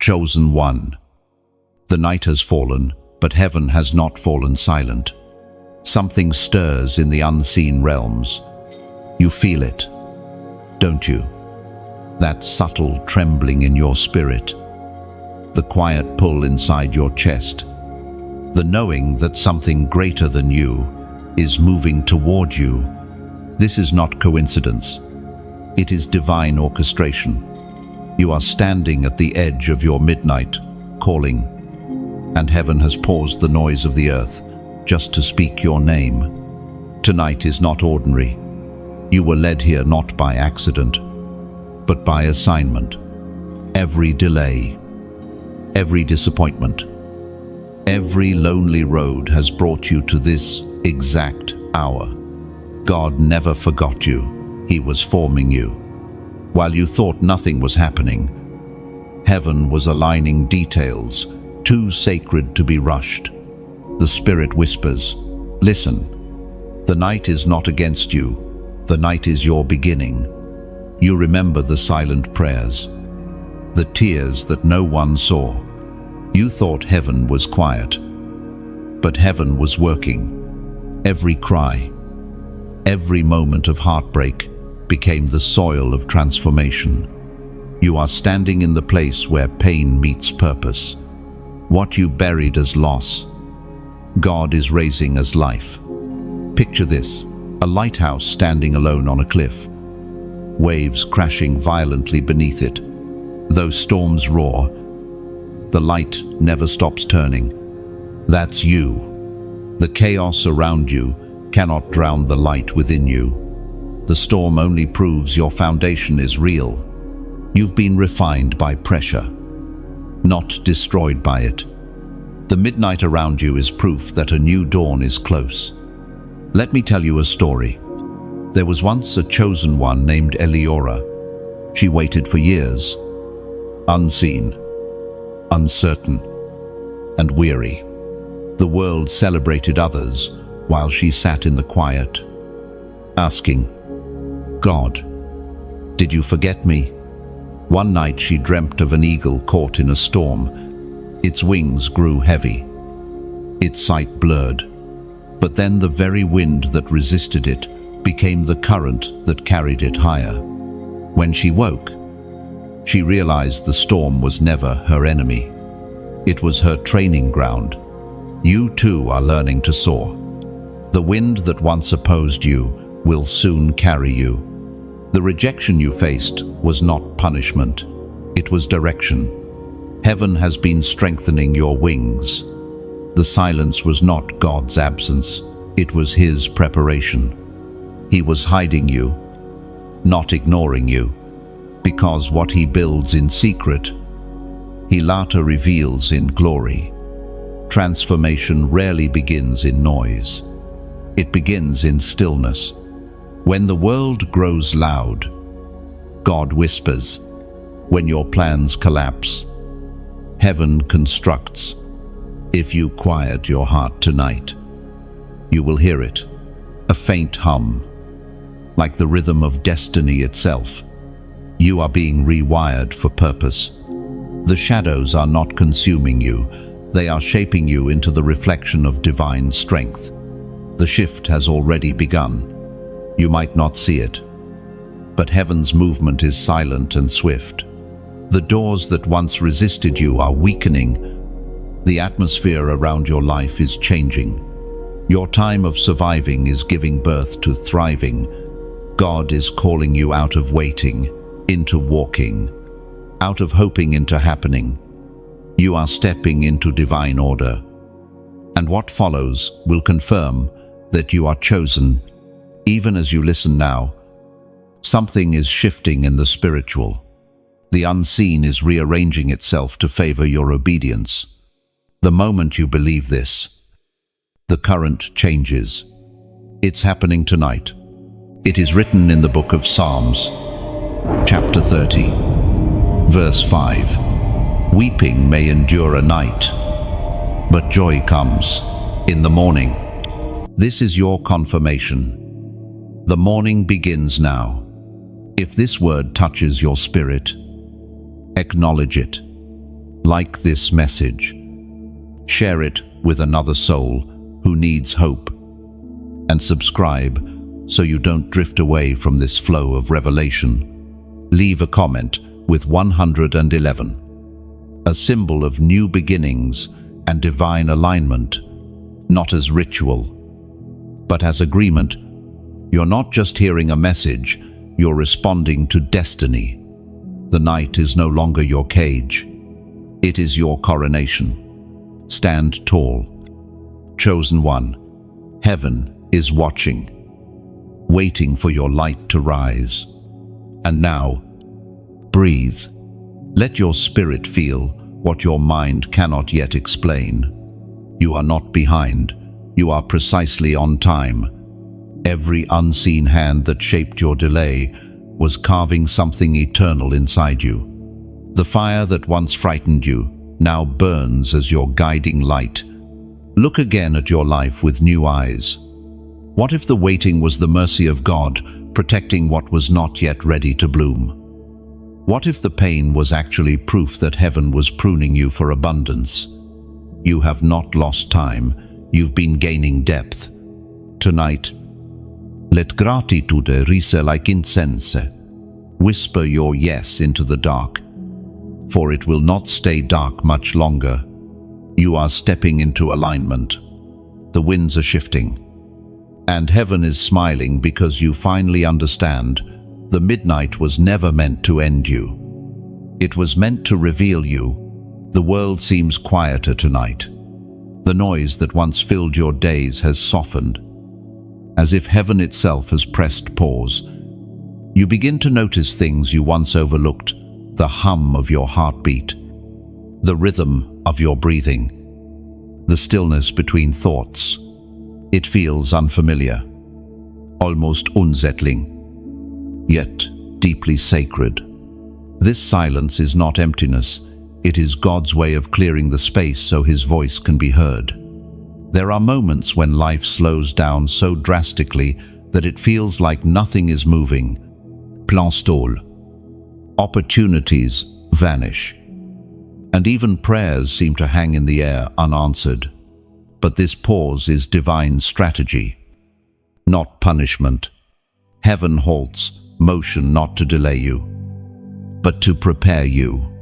chosen one. The night has fallen, but heaven has not fallen silent. Something stirs in the unseen realms. You feel it, don't you? That subtle trembling in your spirit, the quiet pull inside your chest, the knowing that something greater than you is moving toward you. This is not coincidence. It is divine orchestration. You are standing at the edge of your midnight, calling, and heaven has paused the noise of the earth just to speak your name. Tonight is not ordinary. You were led here not by accident, but by assignment. Every delay, every disappointment, every lonely road has brought you to this exact hour. God never forgot you. He was forming you. While you thought nothing was happening, heaven was aligning details too sacred to be rushed. The Spirit whispers, listen, the night is not against you. The night is your beginning. You remember the silent prayers, the tears that no one saw. You thought heaven was quiet, but heaven was working. Every cry, every moment of heartbreak became the soil of transformation. You are standing in the place where pain meets purpose. What you buried as loss, God is raising as life. Picture this, a lighthouse standing alone on a cliff, waves crashing violently beneath it. Though storms roar, the light never stops turning. That's you. The chaos around you cannot drown the light within you. The storm only proves your foundation is real. You've been refined by pressure, not destroyed by it. The midnight around you is proof that a new dawn is close. Let me tell you a story. There was once a chosen one named Eliora. She waited for years, unseen, uncertain, and weary. The world celebrated others while she sat in the quiet, asking, God, did you forget me? One night she dreamt of an eagle caught in a storm. Its wings grew heavy, its sight blurred. But then the very wind that resisted it became the current that carried it higher. When she woke, she realized the storm was never her enemy. It was her training ground. You too are learning to soar. The wind that once opposed you will soon carry you. The rejection you faced was not punishment. It was direction. Heaven has been strengthening your wings. The silence was not God's absence. It was His preparation. He was hiding you, not ignoring you, because what He builds in secret, He later reveals in glory. Transformation rarely begins in noise. It begins in stillness. When the world grows loud, God whispers. When your plans collapse, heaven constructs. If you quiet your heart tonight, you will hear it, a faint hum, like the rhythm of destiny itself. You are being rewired for purpose. The shadows are not consuming you. They are shaping you into the reflection of divine strength. The shift has already begun. You might not see it, but heaven's movement is silent and swift. The doors that once resisted you are weakening. The atmosphere around your life is changing. Your time of surviving is giving birth to thriving. God is calling you out of waiting into walking, out of hoping into happening. You are stepping into divine order. And what follows will confirm that you are chosen. Even as you listen now, something is shifting in the spiritual. The unseen is rearranging itself to favor your obedience. The moment you believe this, the current changes. It's happening tonight. It is written in the book of Psalms, chapter 30, verse 5. Weeping may endure a night, but joy comes in the morning. This is your confirmation. The morning begins now. If this word touches your spirit, acknowledge it. like this message. Share it with another soul who needs hope. And subscribe so you don't drift away from this flow of revelation. Leave a comment with 111, a symbol of new beginnings and divine alignment, not as ritual, but as agreement. You're not just hearing a message, you're responding to destiny. The night is no longer your cage. It is your coronation. Stand tall. Chosen one, heaven is watching, waiting for your light to rise. And now, breathe. Let your spirit feel what your mind cannot yet explain. You are not behind. You are precisely on time. Every unseen hand that shaped your delay was carving something eternal inside you. The fire that once frightened you now burns as your guiding light. Look again at your life with new eyes. What if the waiting was the mercy of God, protecting what was not yet ready to bloom? What if the pain was actually proof that heaven was pruning you for abundance? You have not lost time, you've been gaining depth. Tonight, let gratitude rise like incense. Whisper your yes into the dark, for it will not stay dark much longer. You are stepping into alignment. The winds are shifting, and heaven is smiling because you finally understand the midnight was never meant to end you. It was meant to reveal you. The world seems quieter tonight. The noise that once filled your days has softened, as if heaven itself has pressed pause. You begin to notice things you once overlooked, the hum of your heartbeat, the rhythm of your breathing, the stillness between thoughts. It feels unfamiliar, almost unsettling, yet deeply sacred. This silence is not emptiness, it is God's way of clearing the space so His voice can be heard. There are moments when life slows down so drastically that it feels like nothing is moving. Plan stall. Opportunities vanish, and even prayers seem to hang in the air unanswered. But this pause is divine strategy, not punishment. Heaven halts motion not to delay you, but to prepare you.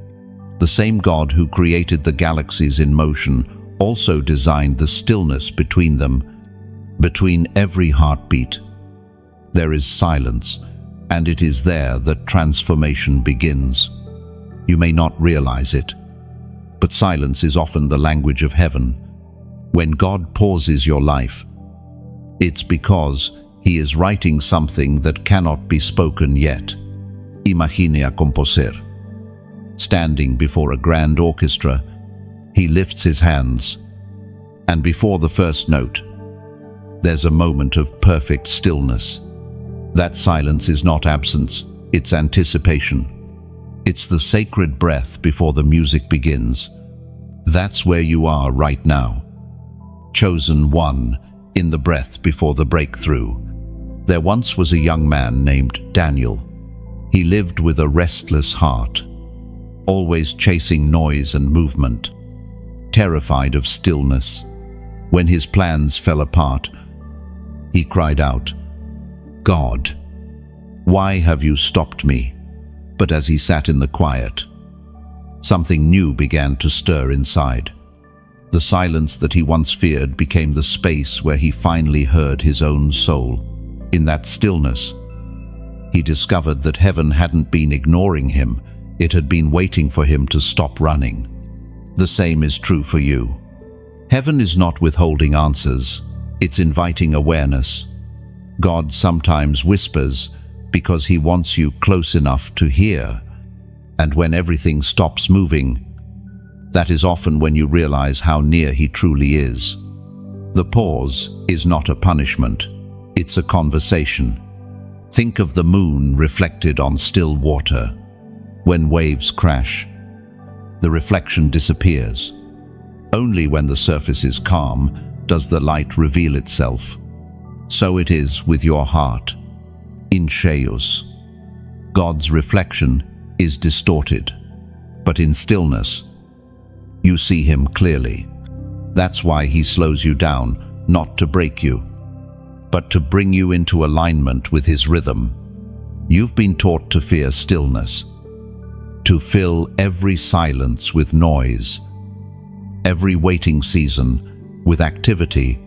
The same God who created the galaxies in motion also designed the stillness between them. Between every heartbeat, there is silence, and it is there that transformation begins. You may not realize it, but silence is often the language of heaven. When God pauses your life, it's because He is writing something that cannot be spoken yet. Imagine a composer. Standing before a grand orchestra, he lifts his hands, and before the first note, there's a moment of perfect stillness. That silence is not absence, it's anticipation. It's the sacred breath before the music begins. That's where you are right now. Chosen one, in the breath before the breakthrough. There once was a young man named Daniel. He lived with a restless heart, always chasing noise and movement, terrified of stillness. When his plans fell apart, he cried out, "God, why have you stopped me?" But as he sat in the quiet, something new began to stir inside. The silence that he once feared became the space where he finally heard his own soul. In that stillness, he discovered that heaven hadn't been ignoring him, it had been waiting for him to stop running. The same is true for you. Heaven is not withholding answers, it's inviting awareness. God sometimes whispers because He wants you close enough to hear. And when everything stops moving, that is often when you realize how near He truly is. The pause is not a punishment, it's a conversation. Think of the moon reflected on still water. When waves crash, the reflection disappears. Only when the surface is calm does the light reveal itself. So it is with your heart. In chaos, God's reflection is distorted, but in stillness, You see him clearly. That's why he slows you down, not to break you, but to bring you into alignment with his rhythm. You've been taught to fear stillness, to fill every silence with noise, every waiting season with activity,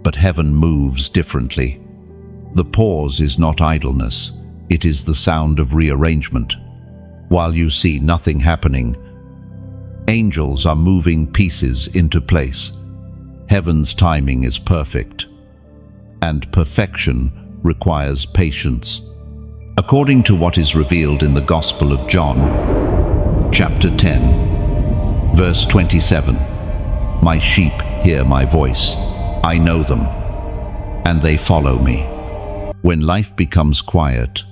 but heaven moves differently. The pause is not idleness, it is the sound of rearrangement. While you see nothing happening, angels are moving pieces into place. Heaven's timing is perfect, and perfection requires patience. According to what is revealed in the Gospel of John, chapter 10, verse 27, "My sheep hear my voice. I know them, and they follow me." When life becomes quiet,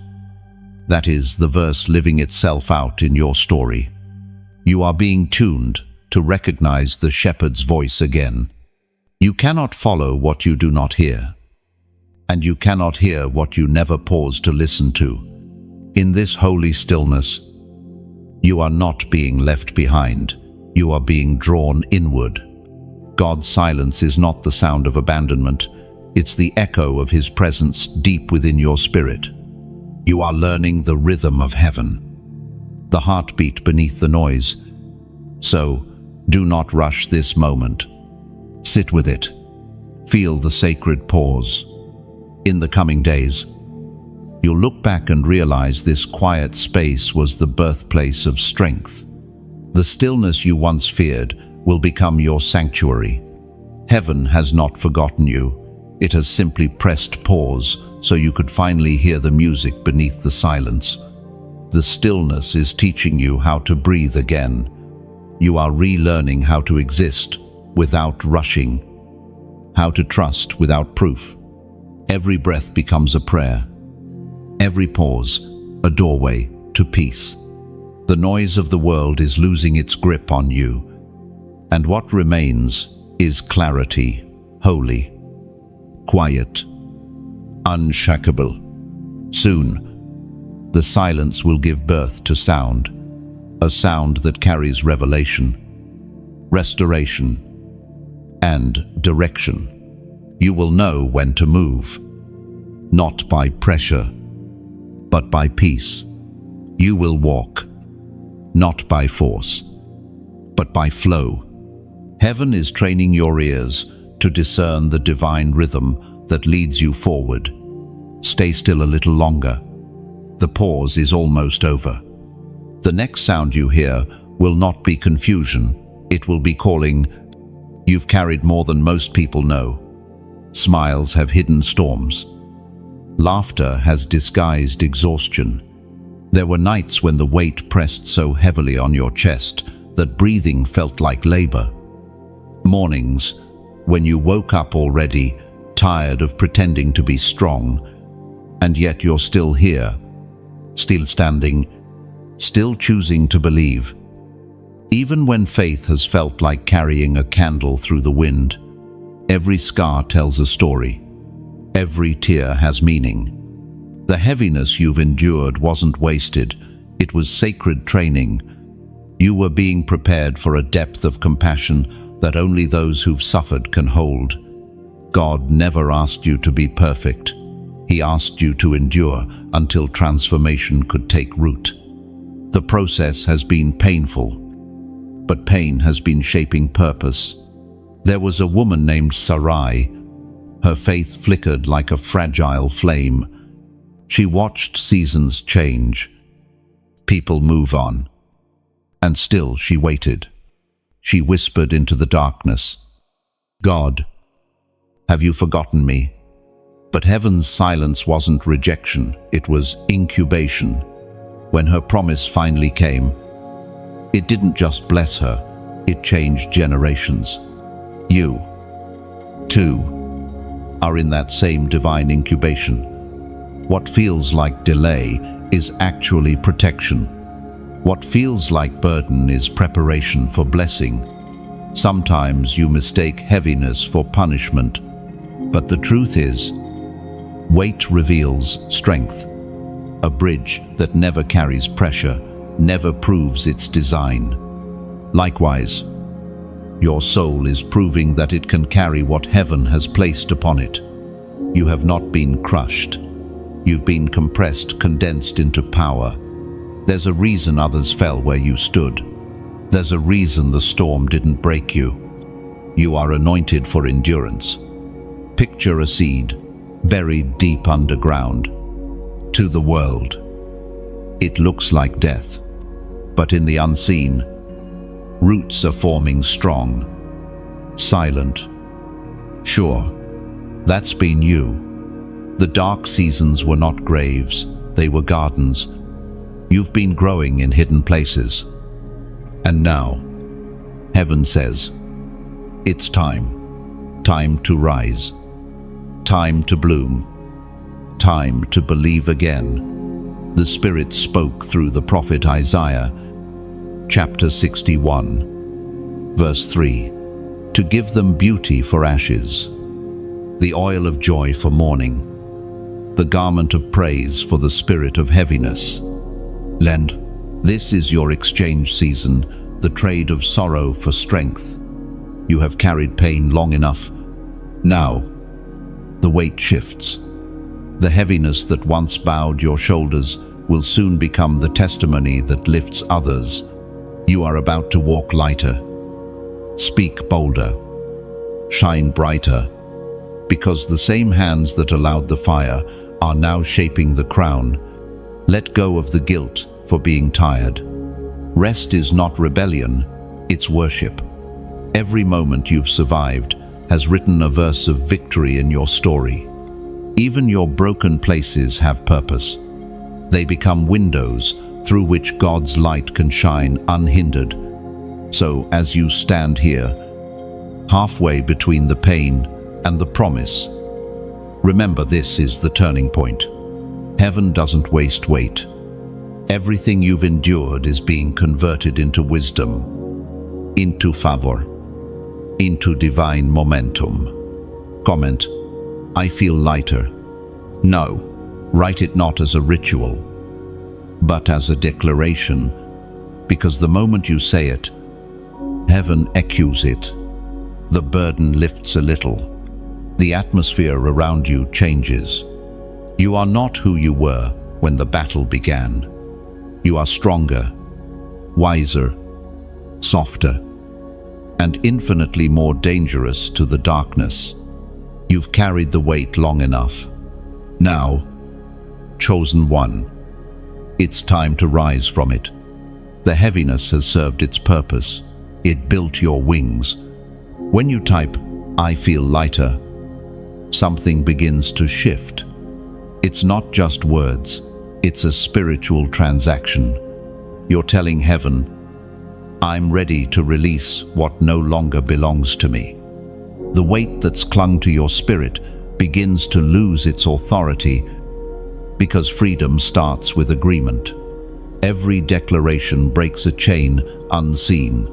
that is the verse living itself out in your story. You are being tuned to recognize the shepherd's voice again. You cannot follow what you do not hear, and you cannot hear what you never pause to listen to. In this holy stillness, you are not being left behind, you are being drawn inward. God's silence is not the sound of abandonment, it's the echo of his presence deep within your spirit. You are learning the rhythm of heaven, the heartbeat beneath the noise. So, do not rush this moment. Sit with it. Feel the sacred pause. In the coming days, you'll look back and realize this quiet space was the birthplace of strength. The stillness you once feared will become your sanctuary. Heaven has not forgotten you. It has simply pressed pause so you could finally hear the music beneath the silence. The stillness is teaching you how to breathe again. You are relearning how to exist without rushing, how to trust without proof. Every breath becomes a prayer, every pause a doorway to peace. The noise of the world is losing its grip on you, and what remains is clarity, holy, quiet, unshakable. Soon, the silence will give birth to sound, a sound that carries revelation, restoration, and direction. You will know when to move, not by pressure, but by peace. You will walk, not by force, but by flow. Heaven is training your ears to discern the divine rhythm that leads you forward. Stay still a little longer. The pause is almost over. The next sound you hear will not be confusion. It will be calling. You've carried more than most people know. Smiles have hidden storms. Laughter has disguised exhaustion. There were nights when the weight pressed so heavily on your chest that breathing felt like labor. Mornings when you woke up already tired of pretending to be strong, and yet you're still here, still standing, still choosing to believe. Even when faith has felt like carrying a candle through the wind, every scar tells a story. Every tear has meaning. The heaviness you've endured wasn't wasted, it was sacred training. You were being prepared for a depth of compassion that only those who've suffered can hold. God never asked you to be perfect. He asked you to endure until transformation could take root. The process has been painful, but pain has been shaping purpose. There was a woman named Sarai. Her faith flickered like a fragile flame. She watched seasons change, people move on, and still she waited. She whispered into the darkness, "God, have you forgotten me?" But heaven's silence wasn't rejection, it was incubation. When her promise finally came, it didn't just bless her, it changed generations. You, too, are in that same divine incubation. What feels like delay is actually protection. What feels like burden is preparation for blessing. Sometimes you mistake heaviness for punishment, but the truth is, weight reveals strength. A bridge that never carries pressure never proves its design. Likewise, Your soul is proving that it can carry what heaven has placed upon it. You have not been crushed. You've been compressed, condensed into power. There's a reason others fell where you stood. There's a reason the storm didn't break you. You are anointed for endurance. Picture a seed, buried deep underground. To the world, it looks like death, but in the unseen, roots are forming strong, silent. Sure, that's been you. The dark seasons were not graves, they were gardens. You've been growing in hidden places. And now, heaven says, it's time. Time to rise. Time to bloom. Time to believe again. The Spirit spoke through the prophet Isaiah, chapter 61, verse 3, to give them beauty for ashes, the oil of joy for mourning, the garment of praise for the spirit of heaviness. Lend, this is your exchange season, the trade of sorrow for strength. You have carried pain long enough. Now, the weight shifts. The heaviness that once bowed your shoulders will soon become the testimony that lifts others. You are about to walk lighter. Speak bolder. Shine brighter. Because the same hands that allowed the fire are now shaping the crown. Let go of the guilt for being tired. Rest is not rebellion, it's worship. Every moment you've survived has written a verse of victory in your story. Even your broken places have purpose. They become windows through which God's light can shine unhindered. So as you stand here, halfway between the pain and the promise, remember this is the turning point. Heaven doesn't waste weight. Everything you've endured is being converted into wisdom, into favor, into divine momentum. Comment, I feel lighter. No, write it not as a ritual, but as a declaration, because the moment you say it, heaven echoes it. The burden lifts a little. The atmosphere around you changes. You are not who you were when the battle began. You are stronger, wiser, softer, and infinitely more dangerous to the darkness. You've carried the weight long enough. Now, chosen one, it's time to rise from it. The heaviness has served its purpose. It built your wings. When you type, I feel lighter, something begins to shift. It's not just words, it's a spiritual transaction. You're telling heaven, I'm ready to release what no longer belongs to me. The weight that's clung to your spirit begins to lose its authority because freedom starts with agreement. Every declaration breaks a chain unseen.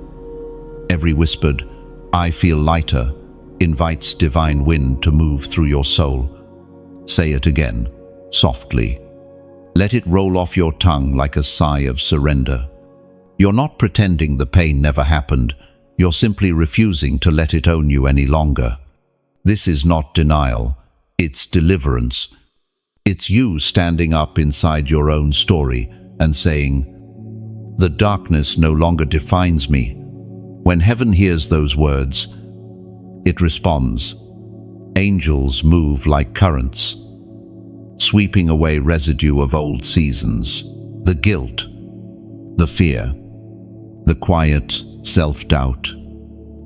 Every whispered, I feel lighter, invites divine wind to move through your soul. Say it again, softly. Let it roll off your tongue like a sigh of surrender. You're not pretending the pain never happened. You're simply refusing to let it own you any longer. This is not denial. It's deliverance. It's you standing up inside your own story and saying, the darkness no longer defines me. When heaven hears those words, it responds. Angels move like currents, sweeping away residue of old seasons, the guilt, the fear, the quiet self-doubt.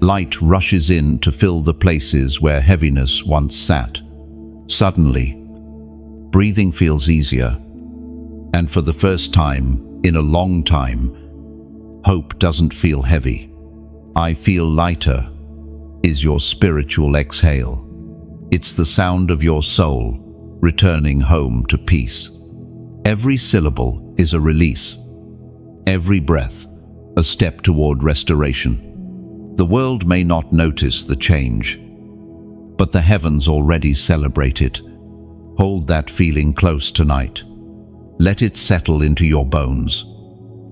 Light rushes in to fill the places where heaviness once sat. Suddenly, breathing feels easier, and for the first time in a long time, hope doesn't feel heavy. I feel lighter is your spiritual exhale. It's the sound of your soul returning home to peace. Every syllable is a release. Every breath, a step toward restoration. The world may not notice the change, but the heavens already celebrate it. Hold that feeling close tonight. Let it settle into your bones,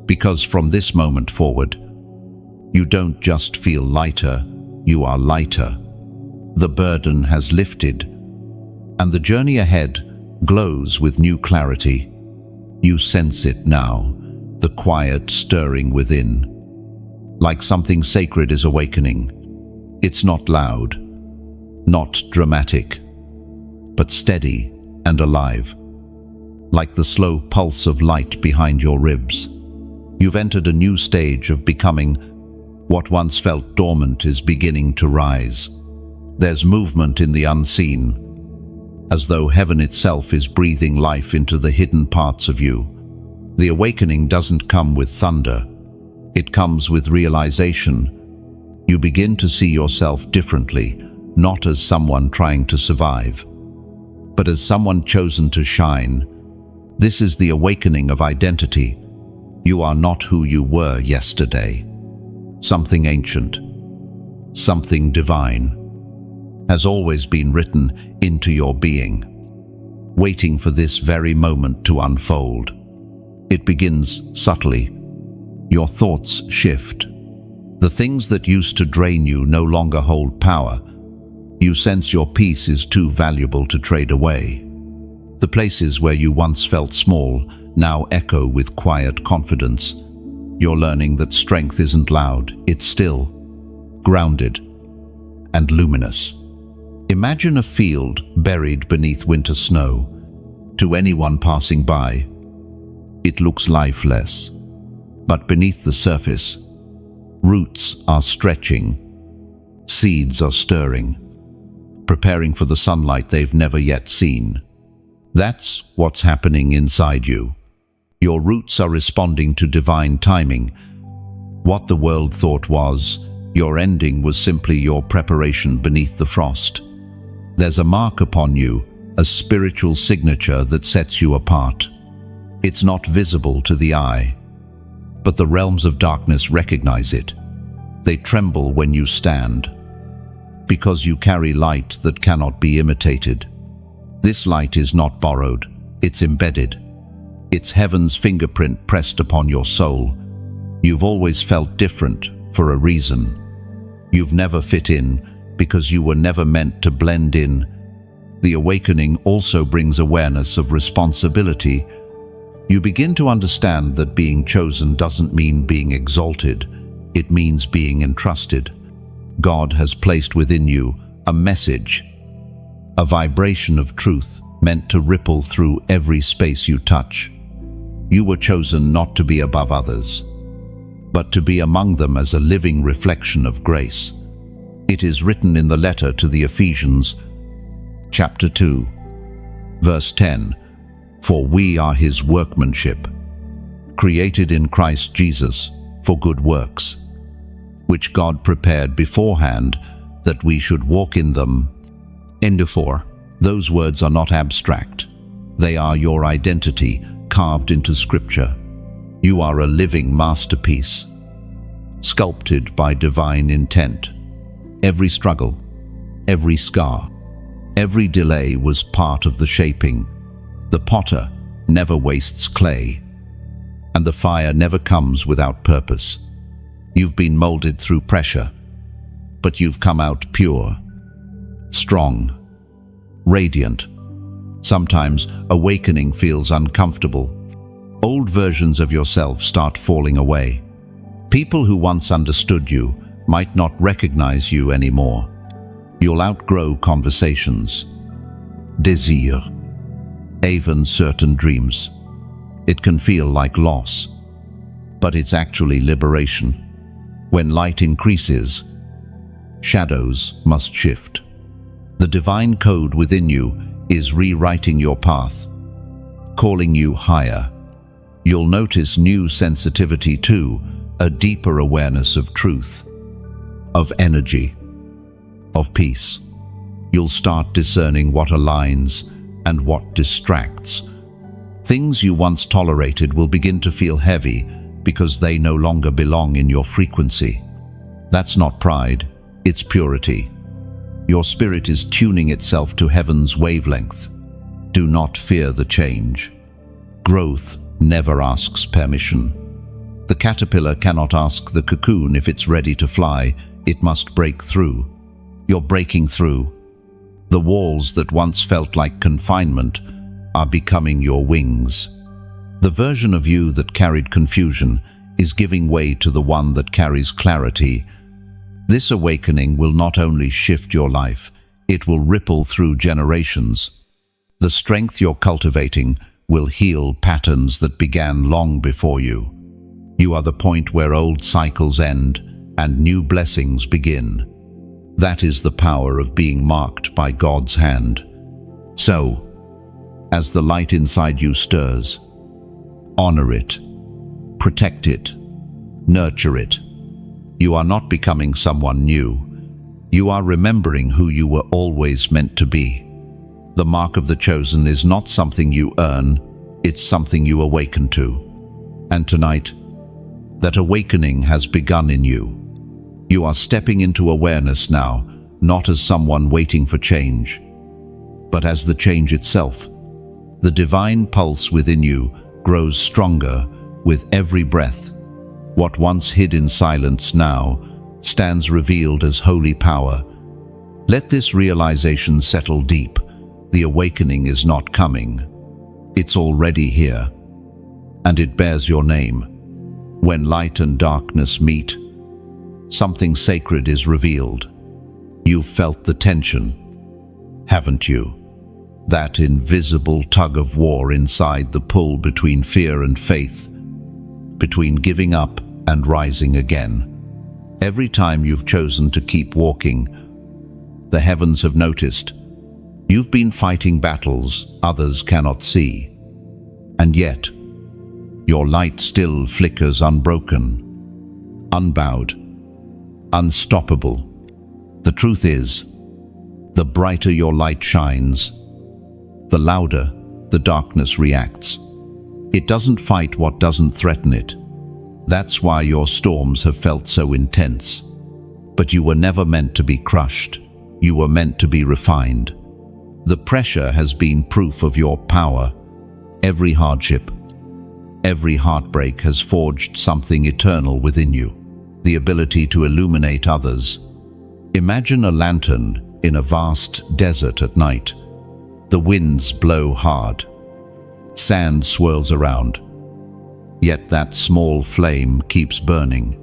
because from this moment forward, You don't just feel lighter, you are lighter. The burden has lifted, and the journey ahead glows with new clarity. You sense it now, the quiet stirring within. Like something sacred is awakening. It's not loud, not dramatic, but steady and alive. Like the slow pulse of light behind your ribs. You've entered a new stage of becoming. What once felt dormant is beginning to rise. There's movement in the unseen, as though heaven itself is breathing life into the hidden parts of you. The awakening doesn't come with thunder. It comes with realization. You begin to see yourself differently, not as someone trying to survive, but as someone chosen to shine. This is the awakening of identity. You are not who you were yesterday. Something ancient, something divine, has always been written into your being, waiting for this very moment to unfold. It begins subtly. Your thoughts shift. The things that used to drain you no longer hold power. You sense your peace is too valuable to trade away. The places where you once felt small now echo with quiet confidence. You're learning that strength isn't loud, it's still, grounded, and luminous. Imagine a field buried beneath winter snow. To anyone passing by, it looks lifeless. But beneath the surface, roots are stretching, seeds are stirring, preparing for the sunlight they've never yet seen. That's what's happening inside you. Your roots are responding to divine timing. What the world thought was your ending was simply your preparation beneath the frost. There's a mark upon you, a spiritual signature that sets you apart. It's not visible to the eye, but the realms of darkness recognize it. They tremble when you stand, because you carry light that cannot be imitated. This light is not borrowed, it's embedded. It's heaven's fingerprint pressed upon your soul. You've always felt different for a reason. You've never fit in because you were never meant to blend in. The awakening also brings awareness of responsibility. You begin to understand that being chosen doesn't mean being exalted. It means being entrusted. God has placed within you a message, a vibration of truth meant to ripple through every space you touch. You were chosen not to be above others, but to be among them as a living reflection of grace. It is written in the letter to the Ephesians, chapter 2, verse 10, "For we are his workmanship, created in Christ Jesus for good works, which God prepared beforehand that we should walk in them." End of 4. Those words are not abstract. They are your identity carved into Scripture. You are a living masterpiece, sculpted by divine intent. Every struggle, every scar, every delay was part of the shaping. The potter never wastes clay, and the fire never comes without purpose. You've been molded through pressure, but you've come out pure, strong, radiant. Sometimes awakening feels uncomfortable. Old versions of yourself start falling away. People who once understood you might not recognize you anymore. You'll outgrow conversations, desire, even certain dreams. It can feel like loss, but it's actually liberation. When light increases, shadows must shift. The divine code within you is rewriting your path, calling you higher. You'll notice new sensitivity too, a deeper awareness of truth, of energy, of peace. You'll start discerning what aligns and what distracts. Things you once tolerated will begin to feel heavy because they no longer belong in your frequency. That's not pride, it's purity. Your spirit is tuning itself to heaven's wavelength. Do not fear the change. Growth never asks permission. The caterpillar cannot ask the cocoon if it's ready to fly. It must break through. You're breaking through. The walls that once felt like confinement are becoming your wings. The version of you that carried confusion is giving way to the one that carries clarity. This awakening will not only shift your life, it will ripple through generations. The strength you're cultivating will heal patterns that began long before you. You are the point where old cycles end and new blessings begin. That is the power of being marked by God's hand. So, as the light inside you stirs, honor it, protect it, nurture it. You are not becoming someone new. You are remembering who you were always meant to be. The mark of the chosen is not something you earn, it's something you awaken to. And tonight, that awakening has begun in you. You are stepping into awareness now, not as someone waiting for change, but as the change itself. The divine pulse within you grows stronger with every breath. What once hid in silence now stands revealed as holy power. Let this realization settle deep. The awakening is not coming. It's already here, and it bears your name. When light and darkness meet, something sacred is revealed. You've felt the tension, haven't you? That invisible tug of war inside, the pull between fear and faith, between giving up and rising again. Every time you've chosen to keep walking, the heavens have noticed. You've been fighting battles others cannot see, and yet your light still flickers unbroken, unbowed, unstoppable. The truth is, the brighter your light shines, the louder the darkness reacts. It doesn't fight what doesn't threaten it. That's why your storms have felt so intense. But you were never meant to be crushed. You were meant to be refined. The pressure has been proof of your power. Every hardship, every heartbreak has forged something eternal within you. The ability to illuminate others. Imagine a lantern in a vast desert at night. The winds blow hard. Sand swirls around. Yet that small flame keeps burning.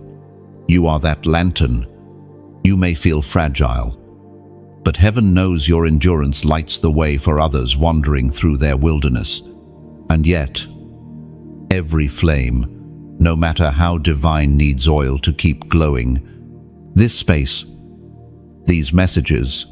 You are that lantern. You may feel fragile, but heaven knows your endurance lights the way for others wandering through their wilderness. And yet, every flame, no matter how divine, needs oil to keep glowing. This space, these messages,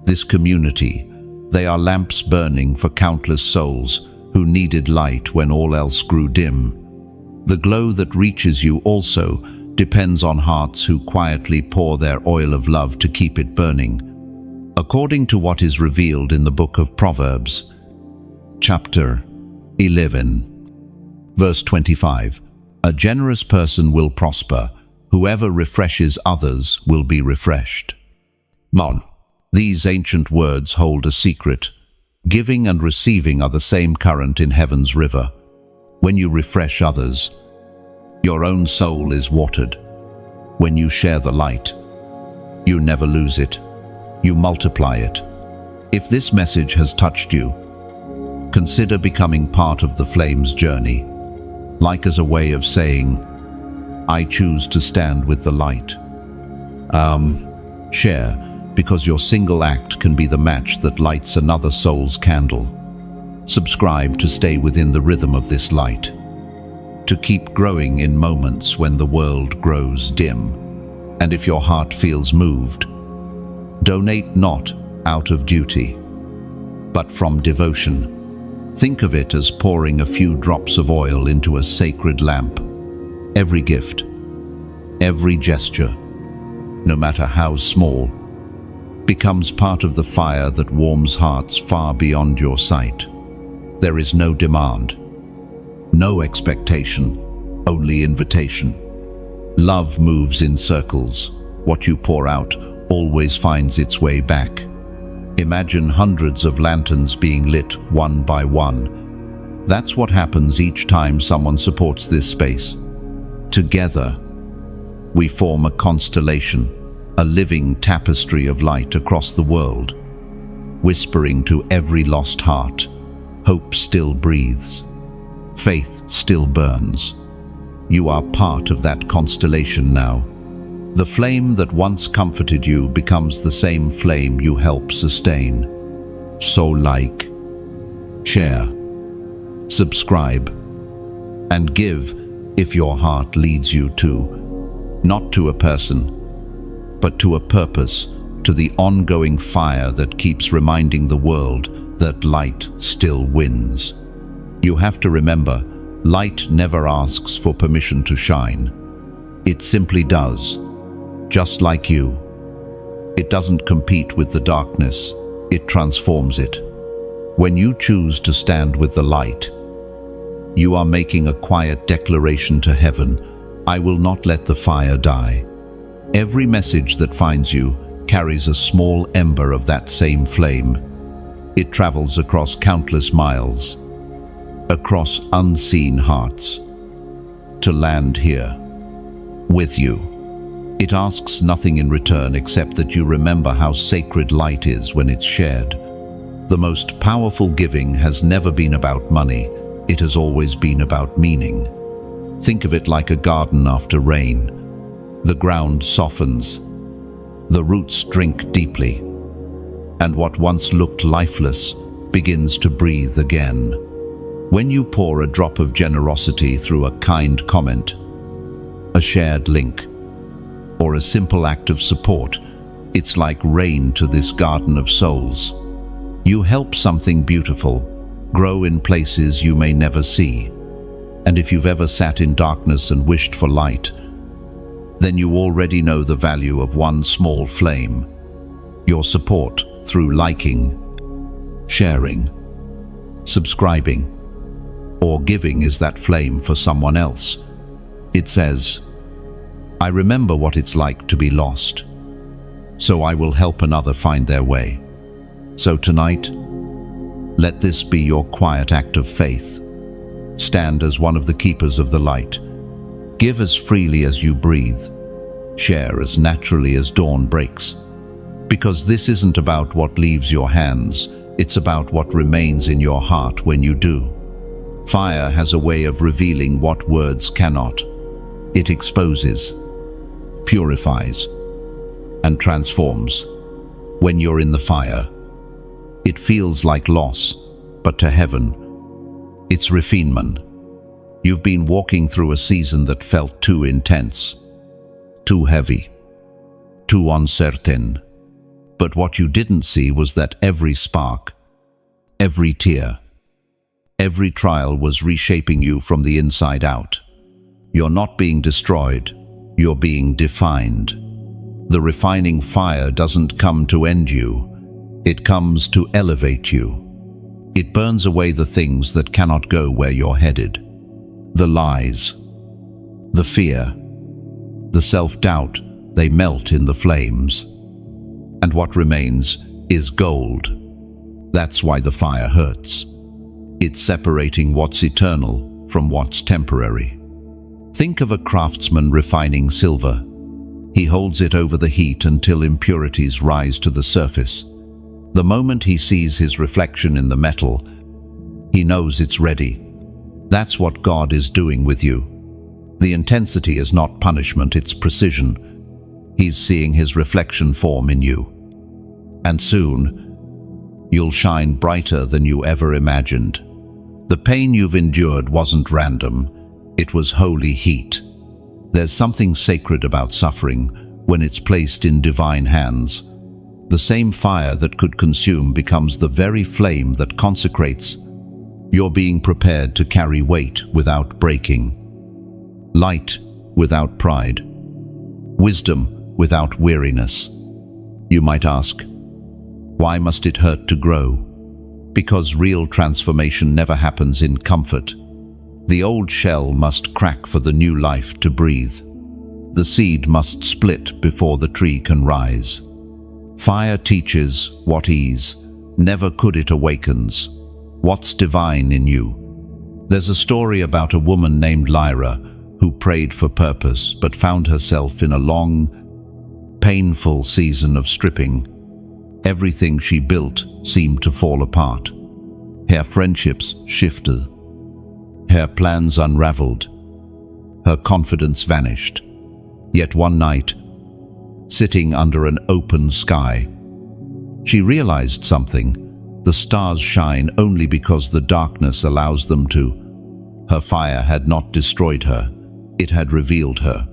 this community, they are lamps burning for countless souls who needed light when all else grew dim. The glow that reaches you also depends on hearts who quietly pour their oil of love to keep it burning. According to what is revealed in the book of Proverbs, chapter 11, verse 25, a generous person will prosper. Whoever refreshes others will be refreshed. These ancient words hold a secret. Giving and receiving are the same current in heaven's river. When you refresh others, your own soul is watered. When you share the light, you never lose it. You multiply it. If this message has touched you, consider becoming part of the flame's journey, like as a way of saying, I choose to stand with the light. Share, because your single act can be the match that lights another soul's candle. Subscribe to stay within the rhythm of this light, to keep growing in moments when the world grows dim. And if your heart feels moved, donate not out of duty, but from devotion. Think of it as pouring a few drops of oil into a sacred lamp. Every gift, every gesture, no matter how small, becomes part of the fire that warms hearts far beyond your sight. There is no demand, no expectation, only invitation. Love moves in circles. What you pour out always finds its way back. Imagine hundreds of lanterns being lit one by one. That's what happens each time someone supports this space. Together, we form a constellation, a living tapestry of light across the world, whispering to every lost heart, hope still breathes, faith still burns. You are part of that constellation now. The flame that once comforted you becomes the same flame you help sustain. So like, share, subscribe, and give if your heart leads you to, not to a person, but to a purpose, to the ongoing fire that keeps reminding the world that light still wins. You have to remember, light never asks for permission to shine. It simply does, just like you. It doesn't compete with the darkness, it transforms it. When you choose to stand with the light, you are making a quiet declaration to heaven, I will not let the fire die. Every message that finds you carries a small ember of that same flame. It travels across countless miles, across unseen hearts, to land here, with you. It asks nothing in return except that you remember how sacred light is when it's shared. The most powerful giving has never been about money, it has always been about meaning. Think of it like a garden after rain. The ground softens, the roots drink deeply, and what once looked lifeless begins to breathe again. When you pour a drop of generosity through a kind comment, a shared link, or a simple act of support, it's like rain to this garden of souls. You help something beautiful grow in places you may never see. And if you've ever sat in darkness and wished for light, then you already know the value of one small flame. Your support through liking, sharing, subscribing, or giving is that flame for someone else. It says, I remember what it's like to be lost, so I will help another find their way. So tonight, let this be your quiet act of faith. Stand as one of the keepers of the light. Give as freely as you breathe. Share as naturally as dawn breaks. Because this isn't about what leaves your hands, it's about what remains in your heart when you do. Fire has a way of revealing what words cannot. It exposes, purifies, and transforms. When you're in the fire, it feels like loss, but to heaven, it's refinement. You've been walking through a season that felt too intense, too heavy, too uncertain. But what you didn't see was that every spark, every tear, every trial was reshaping you from the inside out. You're not being destroyed, you're being defined. The refining fire doesn't come to end you, it comes to elevate you. It burns away the things that cannot go where you're headed. The lies, the fear, the self-doubt, they melt in the flames. And what remains is gold. That's why the fire hurts. It's separating what's eternal from what's temporary. Think of a craftsman refining silver. He holds it over the heat until impurities rise to the surface. The moment he sees his reflection in the metal, he knows it's ready. That's what God is doing with you. The intensity is not punishment, it's precision. He's seeing his reflection form in you. And soon, you'll shine brighter than you ever imagined. The pain you've endured wasn't random, it was holy heat. There's something sacred about suffering when it's placed in divine hands. The same fire that could consume becomes the very flame that consecrates. You're being prepared to carry weight without breaking, light without pride, wisdom without weariness. You might ask, why must it hurt to grow? Because real transformation never happens in comfort. The old shell must crack for the new life to breathe. The seed must split before the tree can rise. Fire teaches what ease never could. It awakens what's divine in you. There's a story about a woman named Lyra who prayed for purpose but found herself in a long, painful season of stripping. Everything she built seemed to fall apart. Her friendships shifted. Her plans unraveled. Her confidence vanished. Yet one night, sitting under an open sky, she realized something. The stars shine only because the darkness allows them to. Her fire had not destroyed her. It had revealed her.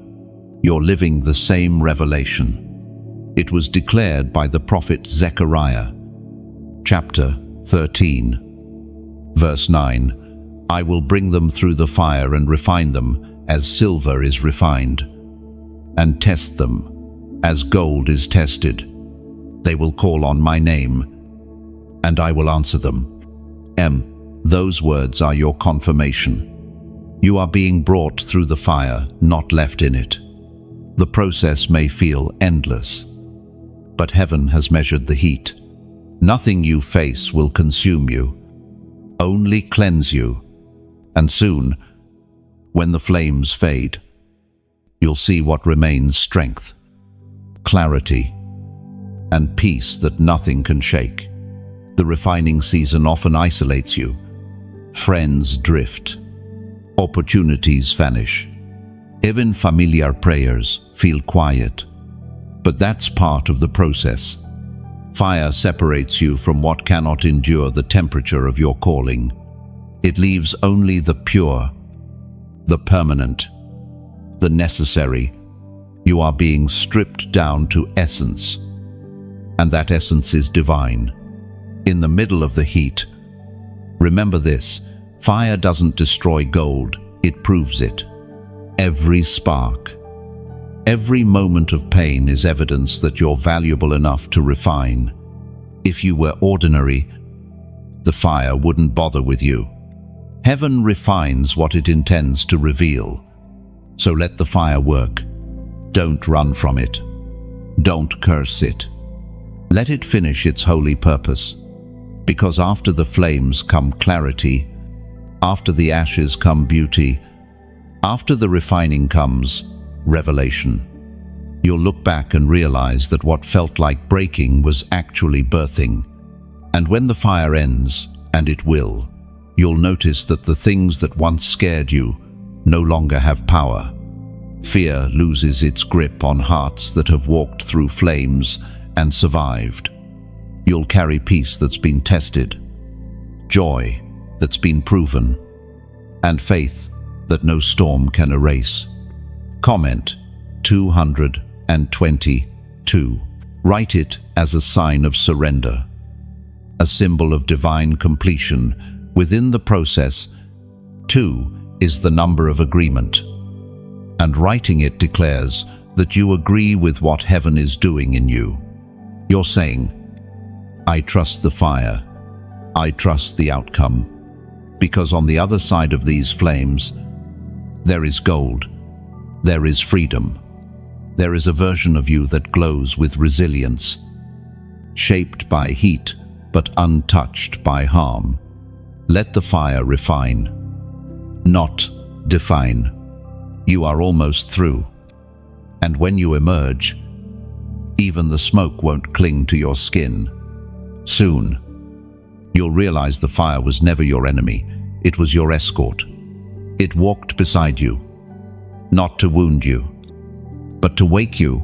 You're living the same revelation. It was declared by the prophet Zechariah. Chapter 13, verse 9. I will bring them through the fire and refine them as silver is refined, and test them as gold is tested. They will call on my name, and I will answer them. Those words are your confirmation. You are being brought through the fire, not left in it. The process may feel endless, but heaven has measured the heat. Nothing you face will consume you, only cleanse you. And soon, when the flames fade, you'll see what remains: strength, clarity, and peace that nothing can shake. The refining season often isolates you. Friends drift. Opportunities vanish. Even familiar prayers feel quiet. But that's part of the process. Fire separates you from what cannot endure the temperature of your calling. It leaves only the pure, the permanent, the necessary. You are being stripped down to essence, and that essence is divine. In the middle of the heat, remember this: fire doesn't destroy gold, it proves it. Every spark, every moment of pain is evidence that you're valuable enough to refine. If you were ordinary, the fire wouldn't bother with you. Heaven refines what it intends to reveal. So let the fire work. Don't run from it. Don't curse it. Let it finish its holy purpose. Because after the flames come clarity, after the ashes come beauty, after the refining comes revelation. You'll look back and realize that what felt like breaking was actually birthing. And when the fire ends, and it will, you'll notice that the things that once scared you no longer have power. Fear loses its grip on hearts that have walked through flames and survived. You'll carry peace that's been tested, joy that's been proven, and faith that no storm can erase. Comment 222. Write it as a sign of surrender, a symbol of divine completion. Within the process, 2 is the number of agreement, and writing it declares that you agree with what heaven is doing in you. You're saying, I trust the fire, I trust the outcome, because on the other side of these flames, there is gold, there is freedom, there is a version of you that glows with resilience, shaped by heat but untouched by harm. Let the fire refine, not define. You are almost through, and when you emerge, even the smoke won't cling to your skin. Soon, you'll realize the fire was never your enemy, it was your escort. It walked beside you, not to wound you, but to wake you,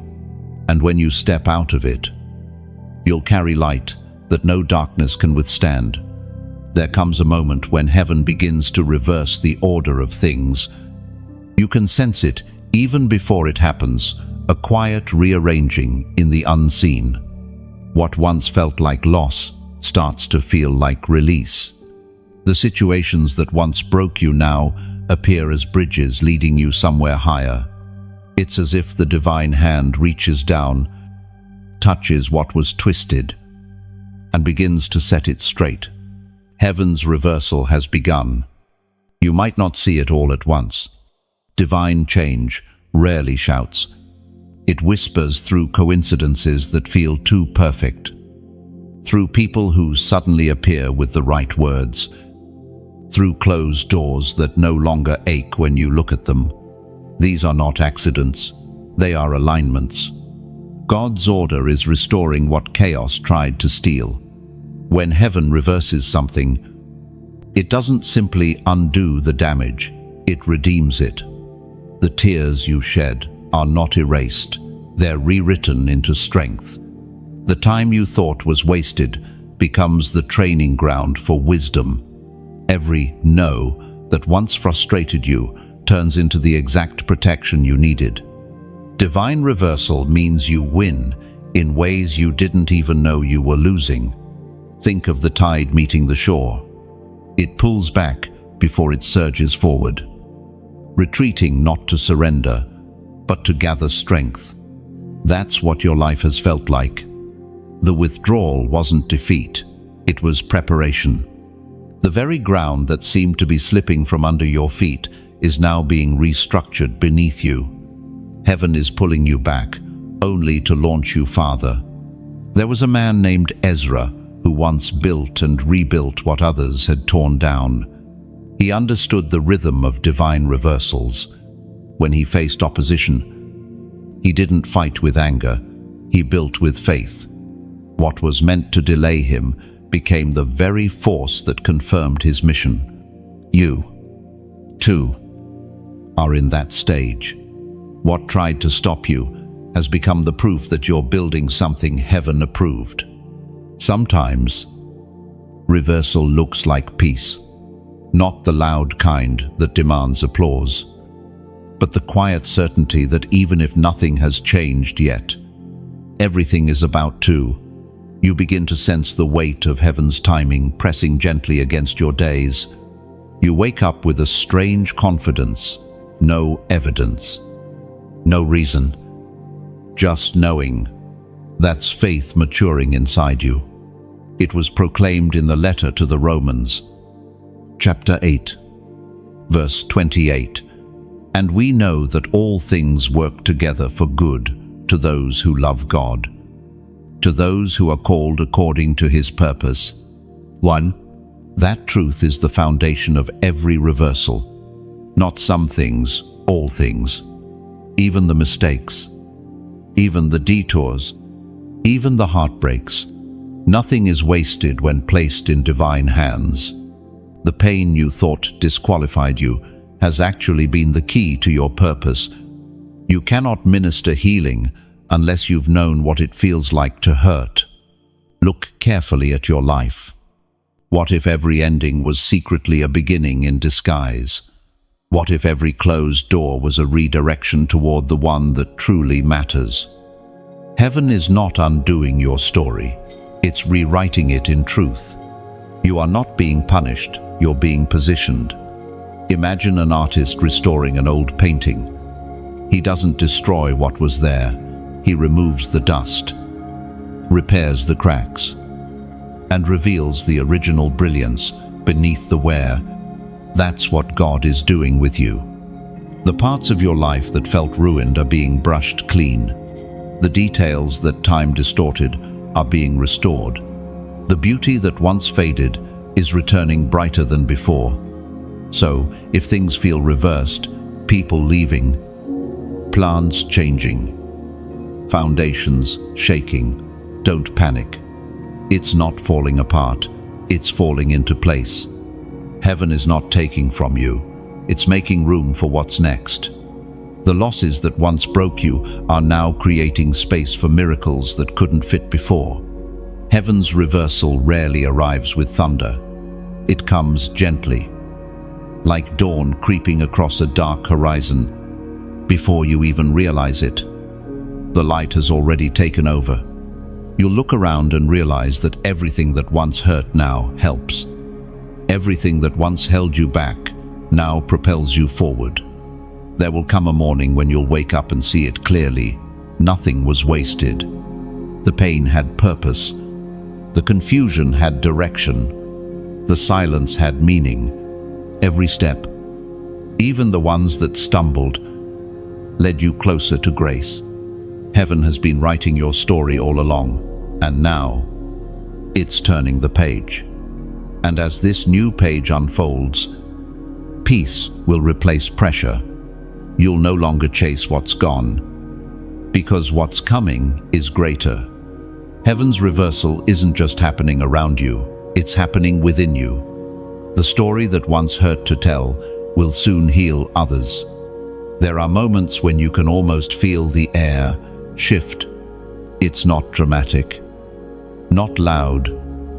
and when you step out of it, you'll carry light that no darkness can withstand. There comes a moment when heaven begins to reverse the order of things. You can sense it even before it happens, a quiet rearranging in the unseen. What once felt like loss starts to feel like release. The situations that once broke you now appear as bridges leading you somewhere higher. It's as if the divine hand reaches down, touches what was twisted, and begins to set it straight. Heaven's reversal has begun. You might not see it all at once. Divine change rarely shouts. It whispers through coincidences that feel too perfect, through people who suddenly appear with the right words, through closed doors that no longer ache when you look at them. These are not accidents, they are alignments. God's order is restoring what chaos tried to steal. When heaven reverses something, it doesn't simply undo the damage, it redeems it. The tears you shed are not erased, they're rewritten into strength. The time you thought was wasted becomes the training ground for wisdom. Every no that once frustrated you turns into the exact protection you needed. Divine reversal means you win in ways you didn't even know you were losing. Think of the tide meeting the shore. It pulls back before it surges forward, retreating not to surrender, but to gather strength. That's what your life has felt like. The withdrawal wasn't defeat, it was preparation. The very ground that seemed to be slipping from under your feet is now being restructured beneath you. Heaven is pulling you back, only to launch you farther. There was a man named Ezra who once built and rebuilt what others had torn down. He understood the rhythm of divine reversals. When he faced opposition, he didn't fight with anger, he built with faith. What was meant to delay him became the very force that confirmed his mission. You, too, are in that stage. What tried to stop you has become the proof that you're building something heaven approved. Sometimes, reversal looks like peace, not the loud kind that demands applause, but the quiet certainty that even if nothing has changed yet, everything is about to. You begin to sense the weight of heaven's timing pressing gently against your days. You wake up with a strange confidence, no evidence, no reason, just knowing. That's faith maturing inside you. It was proclaimed in the letter to the Romans, chapter 8, verse 28. And we know that all things work together for good to those who love God, to those who are called according to his purpose. 1. That truth is the foundation of every reversal. Not some things, all things. Even the mistakes, even the detours, even the heartbreaks. Nothing is wasted when placed in divine hands. The pain you thought disqualified you has actually been the key to your purpose. You cannot minister healing unless you've known what it feels like to hurt. Look carefully at your life. What if every ending was secretly a beginning in disguise? What if every closed door was a redirection toward the one that truly matters? Heaven is not undoing your story. It's rewriting it in truth. You are not being punished, you're being positioned. Imagine an artist restoring an old painting. He doesn't destroy what was there. He removes the dust, repairs the cracks, and reveals the original brilliance beneath the wear. That's what God is doing with you. The parts of your life that felt ruined are being brushed clean. The details that time distorted are being restored. The beauty that once faded is returning brighter than before. So, if things feel reversed, people leaving, plans changing, foundations shaking, don't panic. It's not falling apart, it's falling into place. Heaven is not taking from you, it's making room for what's next. The losses that once broke you are now creating space for miracles that couldn't fit before. Heaven's reversal rarely arrives with thunder. It comes gently, like dawn creeping across a dark horizon. Before you even realize it, the light has already taken over. You'll look around and realize that everything that once hurt now helps. Everything that once held you back now propels you forward. There will come a morning when you'll wake up and see it clearly. Nothing was wasted. The pain had purpose. The confusion had direction. The silence had meaning. Every step, even the ones that stumbled, led you closer to grace. Heaven has been writing your story all along, and now it's turning the page. And as this new page unfolds, peace will replace pressure. you'll no longer chase what's gone, because what's coming is greater. Heaven's reversal isn't just happening around you, it's happening within you. The story that once hurt to tell will soon heal others. There are moments when you can almost feel the air shift. It's not dramatic, not loud,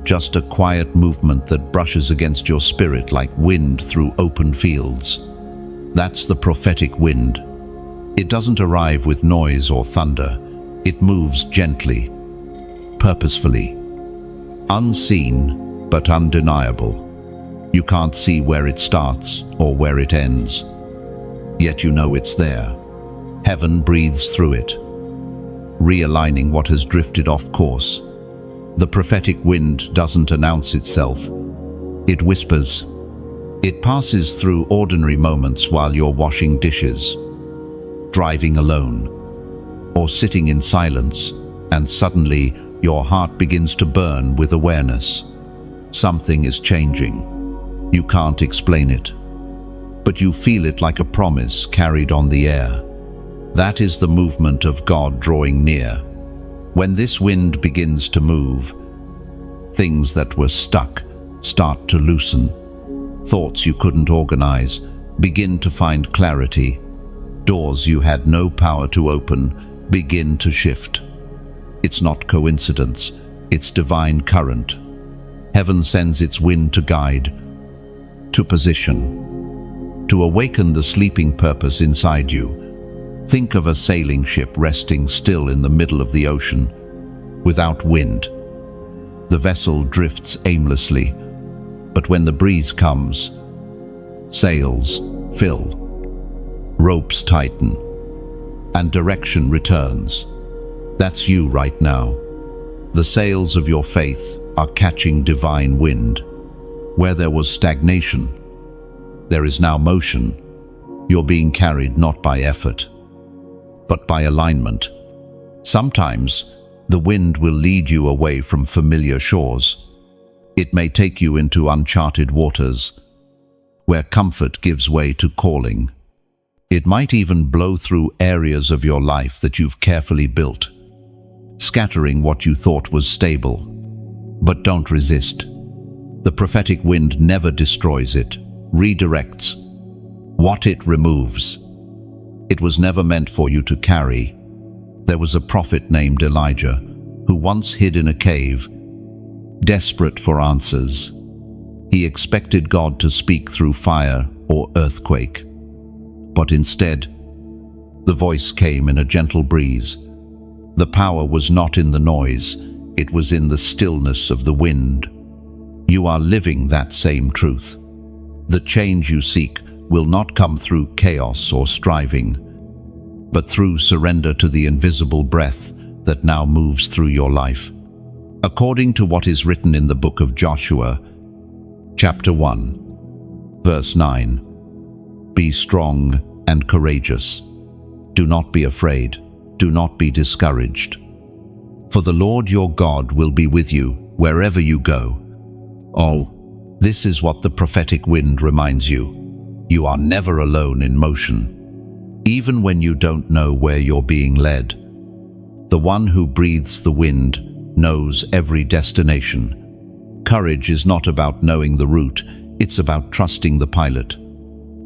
just a quiet movement that brushes against your spirit like wind through open fields. That's the prophetic wind. It doesn't arrive with noise or thunder. It moves gently, purposefully, unseen but undeniable. You can't see where it starts or where it ends, yet you know it's there. Heaven breathes through it, realigning what has drifted off course. The prophetic wind doesn't announce itself. It whispers. It passes through ordinary moments while you're washing dishes, driving alone, or sitting in silence, and suddenly your heart begins to burn with awareness. Something is changing. You can't explain it, but you feel it like a promise carried on the air. That is the movement of God drawing near. When this wind begins to move, things that were stuck start to loosen. Thoughts you couldn't organize begin to find clarity. Doors you had no power to open begin to shift. It's not coincidence, it's divine current. Heaven sends its wind to guide, to position, to awaken the sleeping purpose inside you. Think of a sailing ship resting still in the middle of the ocean, without wind. The vessel drifts aimlessly, but when the breeze comes, sails fill, ropes tighten, and direction returns. That's you right now. The sails of your faith are catching divine wind. Where there was stagnation, there is now motion. You're being carried not by effort, but by alignment. Sometimes the wind will lead you away from familiar shores. It may take you into uncharted waters, where comfort gives way to calling. It might even blow through areas of your life that you've carefully built, scattering what you thought was stable. But don't resist. The prophetic wind never destroys it, redirects what it removes. It was never meant for you to carry. There was a prophet named Elijah who once hid in a cave, desperate for answers. He expected God to speak through fire or earthquake. But instead, the voice came in a gentle breeze. The power was not in the noise, it was in the stillness of the wind. You are living that same truth. The change you seek will not come through chaos or striving, but through surrender to the invisible breath that now moves through your life. According to what is written in the book of Joshua, chapter 1, verse 9, "Be strong and courageous. Do not be afraid. Do not be discouraged. For the Lord your God will be with you wherever you go." Oh, this is what the prophetic wind reminds you. You are never alone in motion. Even when you don't know where you're being led, the one who breathes the wind knows every destination. Courage is not about knowing the route, it's about trusting the pilot.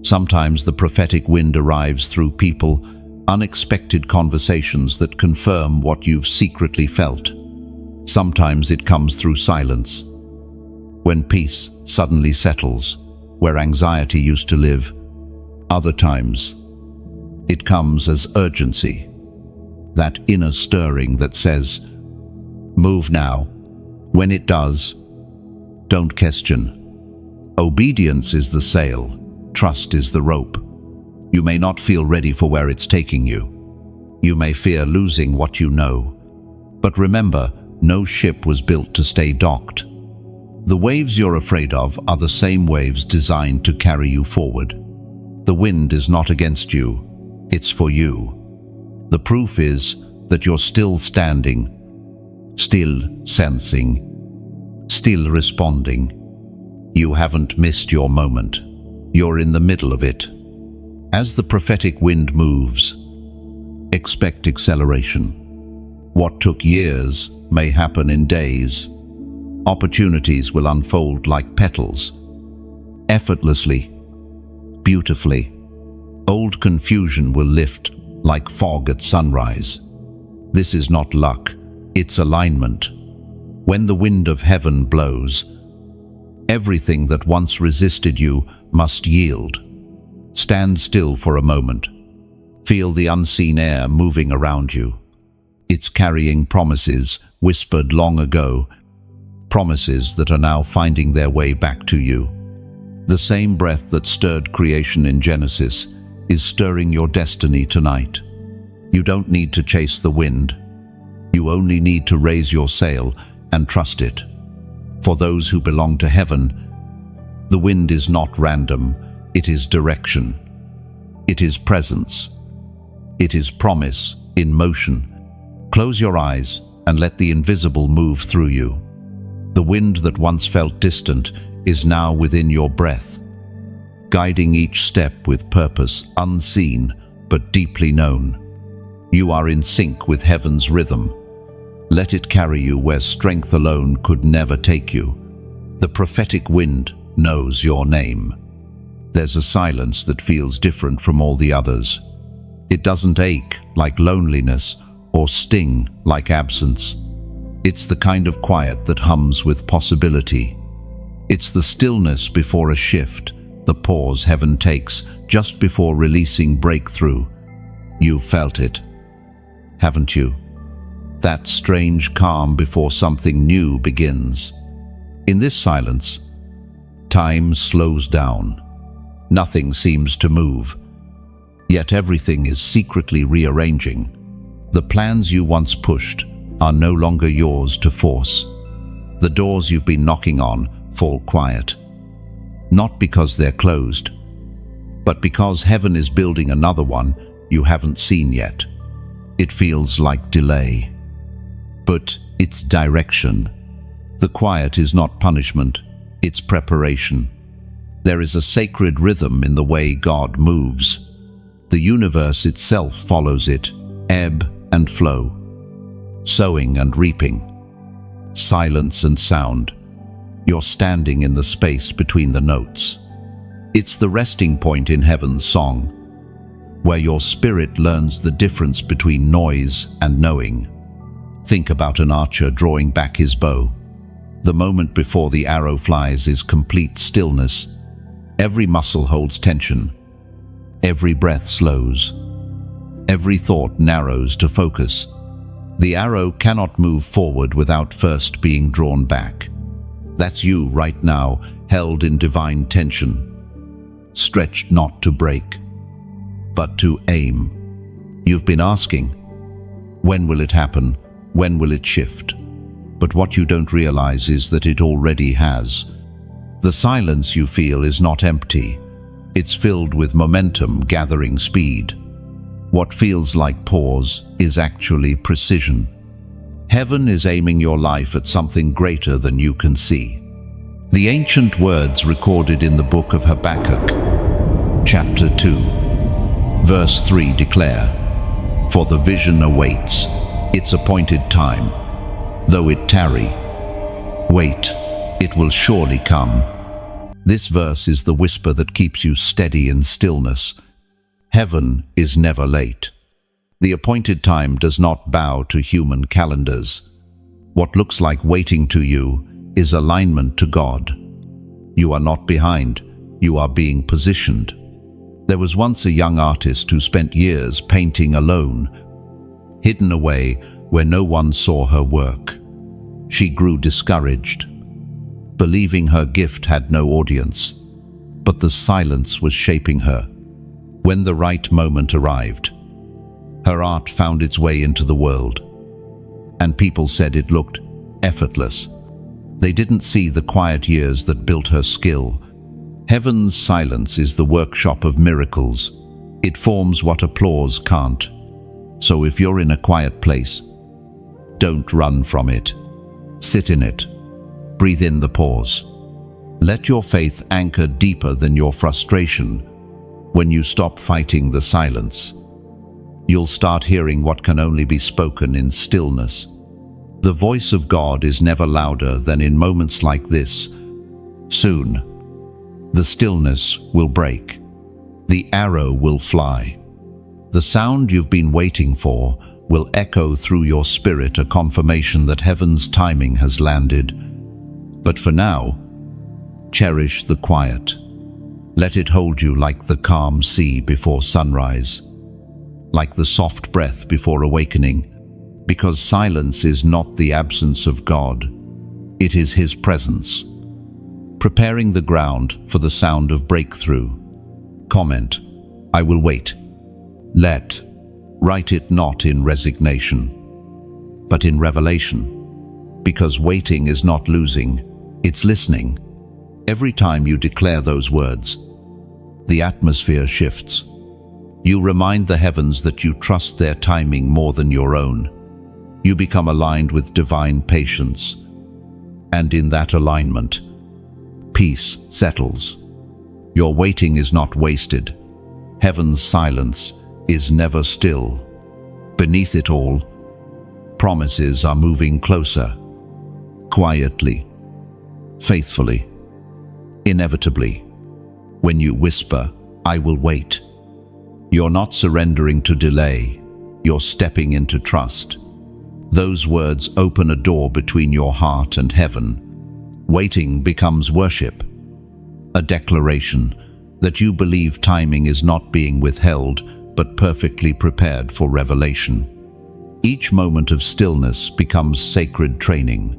Sometimes the prophetic wind arrives through people, unexpected conversations that confirm what you've secretly felt. Sometimes it comes through silence, when peace suddenly settles, where anxiety used to live. Other times, it comes as urgency, that inner stirring that says, "Move now." When it does, don't question. Obedience is the sail, trust is the rope. You may not feel ready for where it's taking you. You may fear losing what you know. But remember, no ship was built to stay docked. The waves you're afraid of are the same waves designed to carry you forward. The wind is not against you, it's for you. The proof is that you're still standing, still sensing, still responding. You haven't missed your moment. You're in the middle of it. As the prophetic wind moves, expect acceleration. What took years may happen in days. Opportunities will unfold like petals, effortlessly, beautifully. Old confusion will lift like fog at sunrise. This is not luck, it's alignment. When the wind of heaven blows, everything that once resisted you must yield. Stand still for a moment. Feel the unseen air moving around you. It's carrying promises whispered long ago, promises that are now finding their way back to you. The same breath that stirred creation in Genesis is stirring your destiny tonight. You don't need to chase the wind. You only need to raise your sail and trust it. For those who belong to heaven, the wind is not random, it is direction. It is presence. It is promise in motion. Close your eyes and let the invisible move through you. The wind that once felt distant is now within your breath, guiding each step with purpose, unseen but deeply known. You are in sync with heaven's rhythm. Let it carry you where strength alone could never take you. The prophetic wind knows your name. There's a silence that feels different from all the others. It doesn't ache like loneliness or sting like absence. It's the kind of quiet that hums with possibility. It's the stillness before a shift, the pause heaven takes just before releasing breakthrough. You've felt it, haven't you? That strange calm before something new begins. In this silence, time slows down. Nothing seems to move, yet everything is secretly rearranging. The plans you once pushed are no longer yours to force. The doors you've been knocking on fall quiet, not because they're closed, but because heaven is building another one you haven't seen yet. It feels like delay, but it's direction. The quiet is not punishment, it's preparation. There is a sacred rhythm in the way God moves. The universe itself follows it, ebb and flow, sowing and reaping, silence and sound. You're standing in the space between the notes. It's the resting point in heaven's song, where your spirit learns the difference between noise and knowing. Think about an archer drawing back his bow. The moment before the arrow flies is complete stillness. Every muscle holds tension. Every breath slows. Every thought narrows to focus. The arrow cannot move forward without first being drawn back. That's you right now, held in divine tension, stretched not to break, but to aim. You've been asking, when will it happen? When will it shift? But what you don't realize is that it already has. The silence you feel is not empty. It's filled with momentum gathering speed. What feels like pause is actually precision. Heaven is aiming your life at something greater than you can see. The ancient words recorded in the book of Habakkuk, chapter 2, verse 3 declare, "For the vision awaits its appointed time. Though it tarry, wait, it will surely come." This verse is the whisper that keeps you steady in stillness. Heaven is never late. The appointed time does not bow to human calendars. What looks like waiting to you is alignment to God. You are not behind, you are being positioned. There was once a young artist who spent years painting alone, hidden away where no one saw her work. She grew discouraged, believing her gift had no audience, but the silence was shaping her. When the right moment arrived, her art found its way into the world, and people said it looked effortless. They didn't see the quiet years that built her skill. Heaven's silence is the workshop of miracles. It forms what applause can't. So if you're in a quiet place, don't run from it. Sit in it. Breathe in the pause. Let your faith anchor deeper than your frustration. When you stop fighting the silence, you'll start hearing what can only be spoken in stillness. The voice of God is never louder than in moments like this. Soon, the stillness will break. The arrow will fly. The sound you've been waiting for will echo through your spirit, a confirmation that heaven's timing has landed. But for now, cherish the quiet. Let it hold you like the calm sea before sunrise, like the soft breath before awakening, because silence is not the absence of God, it is His presence, preparing the ground for the sound of breakthrough. Comment, I will wait. Write it not in resignation, but in revelation, because waiting is not losing, it's listening. Every time you declare those words, the atmosphere shifts. You remind the heavens that you trust their timing more than your own. You become aligned with divine patience, and in that alignment, peace settles. Your waiting is not wasted. Heaven's silence is never still. Beneath it all, promises are moving closer, quietly, faithfully, inevitably. When you whisper, I will wait, you're not surrendering to delay, you're stepping into trust. Those words open a door between your heart and heaven. Waiting becomes worship, a declaration that you believe timing is not being withheld, but perfectly prepared for revelation. Each moment of stillness becomes sacred training.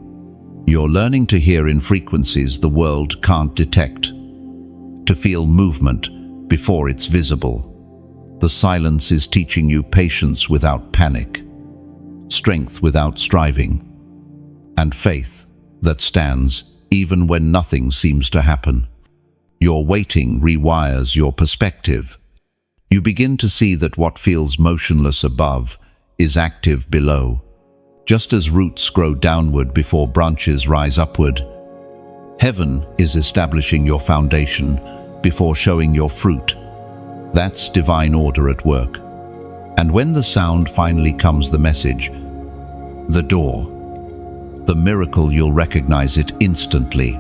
You're learning to hear in frequencies the world can't detect, to feel movement before it's visible. The silence is teaching you patience without panic, strength without striving, and faith that stands even when nothing seems to happen. Your waiting rewires your perspective. You begin to see that what feels motionless above is active below. Just as roots grow downward before branches rise upward, heaven is establishing your foundation before showing your fruit. That's divine order at work. And when the sound finally comes, the message, the door, the miracle, you'll recognize it instantly.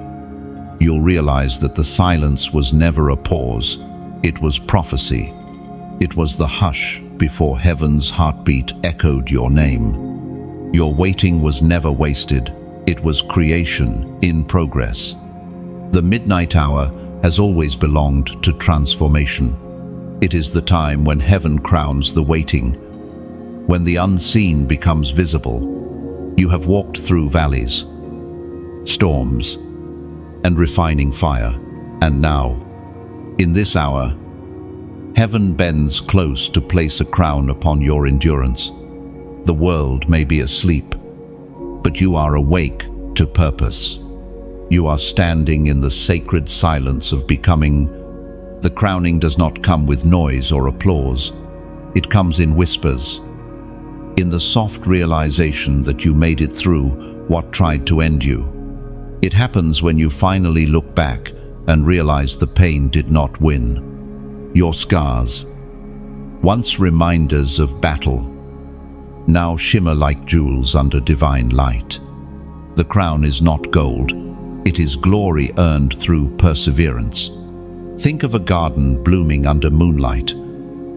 You'll realize that the silence was never a pause, it was prophecy. It was the hush before heaven's heartbeat echoed your name. Your waiting was never wasted, it was creation in progress. The midnight hour has always belonged to transformation. It is the time when heaven crowns the waiting, when the unseen becomes visible. You have walked through valleys, storms, and refining fire, and now, in this hour, heaven bends close to place a crown upon your endurance. The world may be asleep, but you are awake to purpose. You are standing in the sacred silence of becoming. The crowning does not come with noise or applause. It comes in whispers, in the soft realization that you made it through what tried to end you. It happens when you finally look back and realize the pain did not win. Your scars, once reminders of battle, now shimmer like jewels under divine light. The crown is not gold, it is glory earned through perseverance. Think of a garden blooming under moonlight.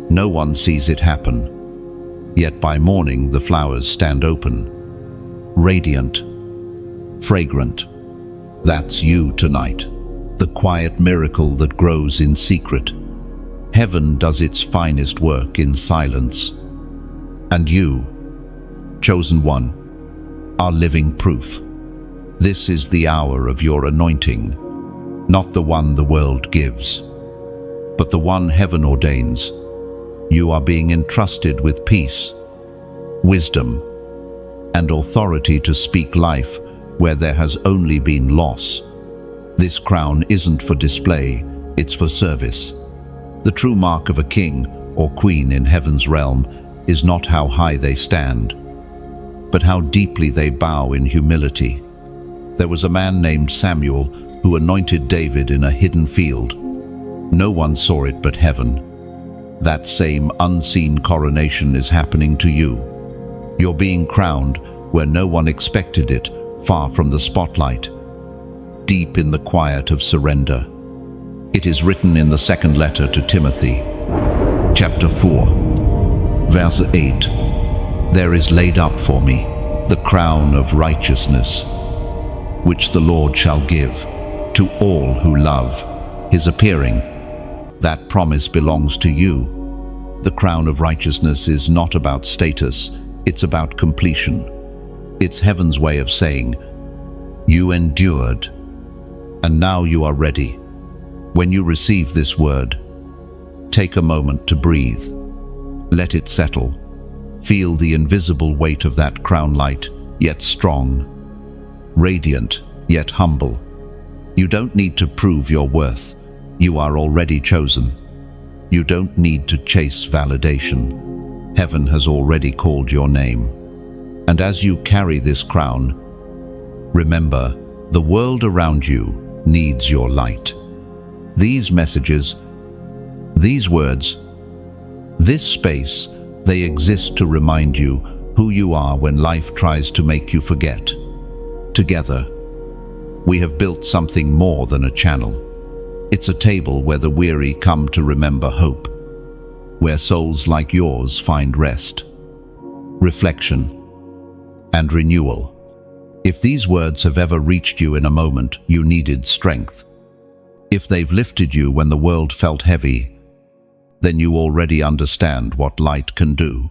No one sees it happen, yet by morning the flowers stand open, radiant, fragrant. That's you tonight, the quiet miracle that grows in secret. Heaven does its finest work in silence. And you, chosen one, are living proof. This is the hour of your anointing, not the one the world gives, but the one heaven ordains. You are being entrusted with peace, wisdom, and authority to speak life where there has only been loss. This crown isn't for display, it's for service. The true mark of a king or queen in heaven's realm is not how high they stand, but how deeply they bow in humility. There was a man named Samuel who anointed David in a hidden field. No one saw it but heaven. That same unseen coronation is happening to you. You're being crowned where no one expected it, far from the spotlight, deep in the quiet of surrender. It is written in the second letter to Timothy, chapter 4, verse 8. There is laid up for me the crown of righteousness, which the Lord shall give to all who love his appearing. That promise belongs to you. The crown of righteousness is not about status, it's about completion. It's heaven's way of saying, you endured, and now you are ready. When you receive this word, take a moment to breathe. Let it settle. Feel the invisible weight of that crown, light, yet strong, radiant, yet humble. You don't need to prove your worth. You are already chosen. You don't need to chase validation. Heaven has already called your name. And as you carry this crown, remember, the world around you needs your light. These messages, these words, this space, they exist to remind you who you are when life tries to make you forget. Together, we have built something more than a channel. It's a table where the weary come to remember hope, where souls like yours find rest, reflection, and renewal. If these words have ever reached you in a moment you needed strength, if they've lifted you when the world felt heavy, then you already understand what light can do.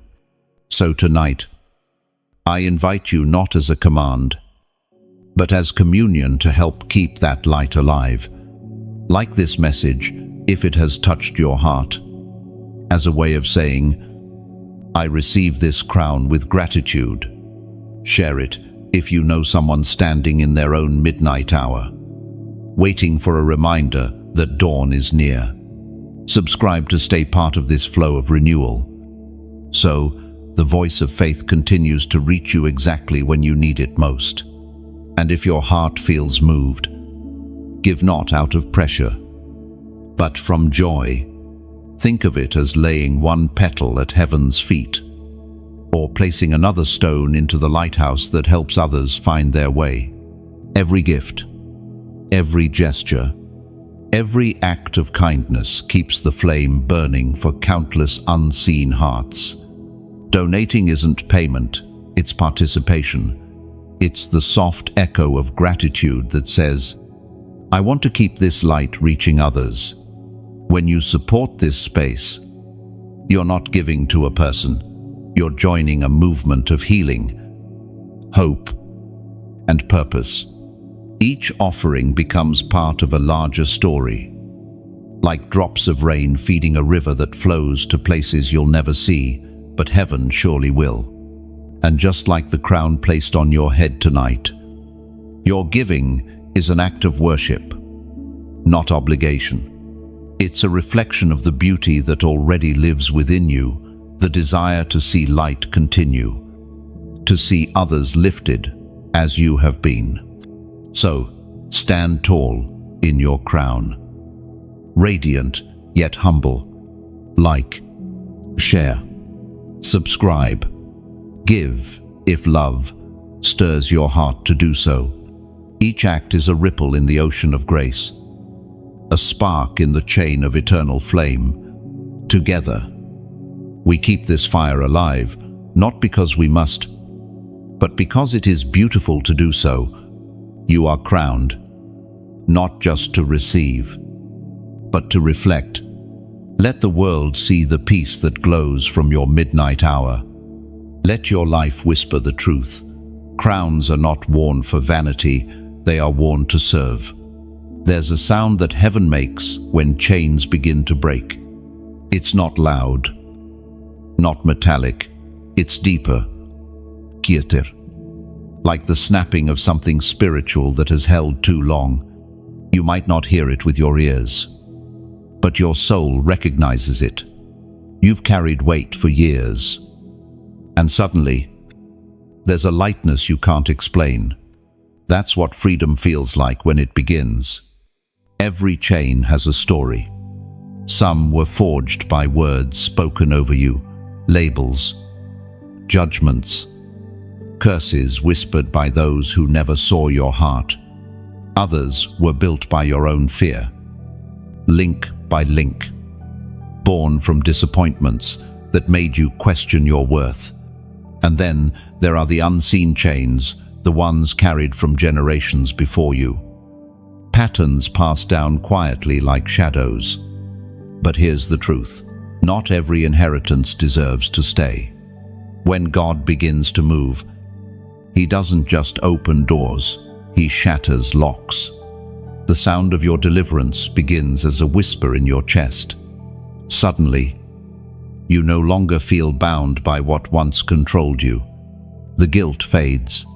So tonight, I invite you not as a command, but as communion to help keep that light alive. Like this message, if it has touched your heart, as a way of saying, I receive this crown with gratitude. Share it if you know someone standing in their own midnight hour, waiting for a reminder that dawn is near. Subscribe to stay part of this flow of renewal, so the voice of faith continues to reach you exactly when you need it most. And if your heart feels moved, give not out of pressure, but from joy. Think of it as laying one petal at heaven's feet, or placing another stone into the lighthouse that helps others find their way. Every gift, every gesture, every act of kindness keeps the flame burning for countless unseen hearts. Donating isn't payment, it's participation. It's the soft echo of gratitude that says, I want to keep this light reaching others. When you support this space, you're not giving to a person, you're joining a movement of healing, hope, and purpose. Each offering becomes part of a larger story, like drops of rain feeding a river that flows to places you'll never see, but heaven surely will. And just like the crown placed on your head tonight, your giving is an act of worship, not obligation. It's a reflection of the beauty that already lives within you, the desire to see light continue, to see others lifted as you have been. So, stand tall in your crown, radiant yet humble. Like, share, subscribe, give if love stirs your heart to do so. Each act is a ripple in the ocean of grace, a spark in the chain of eternal flame. Together, we keep this fire alive, not because we must, but because it is beautiful to do so. You are crowned, not just to receive, but to reflect. Let the world see the peace that glows from your midnight hour. Let your life whisper the truth. Crowns are not worn for vanity, they are worn to serve. There's a sound that heaven makes when chains begin to break. It's not loud, not metallic, it's deeper, quieter, like the snapping of something spiritual that has held too long. You might not hear it with your ears, but your soul recognizes it. You've carried weight for years, and suddenly, there's a lightness you can't explain. That's what freedom feels like when it begins. Every chain has a story. Some were forged by words spoken over you, labels, judgments, curses whispered by those who never saw your heart. Others were built by your own fear, link by link, born from disappointments that made you question your worth. And then there are the unseen chains, the ones carried from generations before you. Patterns passed down quietly like shadows. But here's the truth. Not every inheritance deserves to stay. When God begins to move, He doesn't just open doors, He shatters locks. The sound of your deliverance begins as a whisper in your chest. Suddenly, you no longer feel bound by what once controlled you. The guilt fades.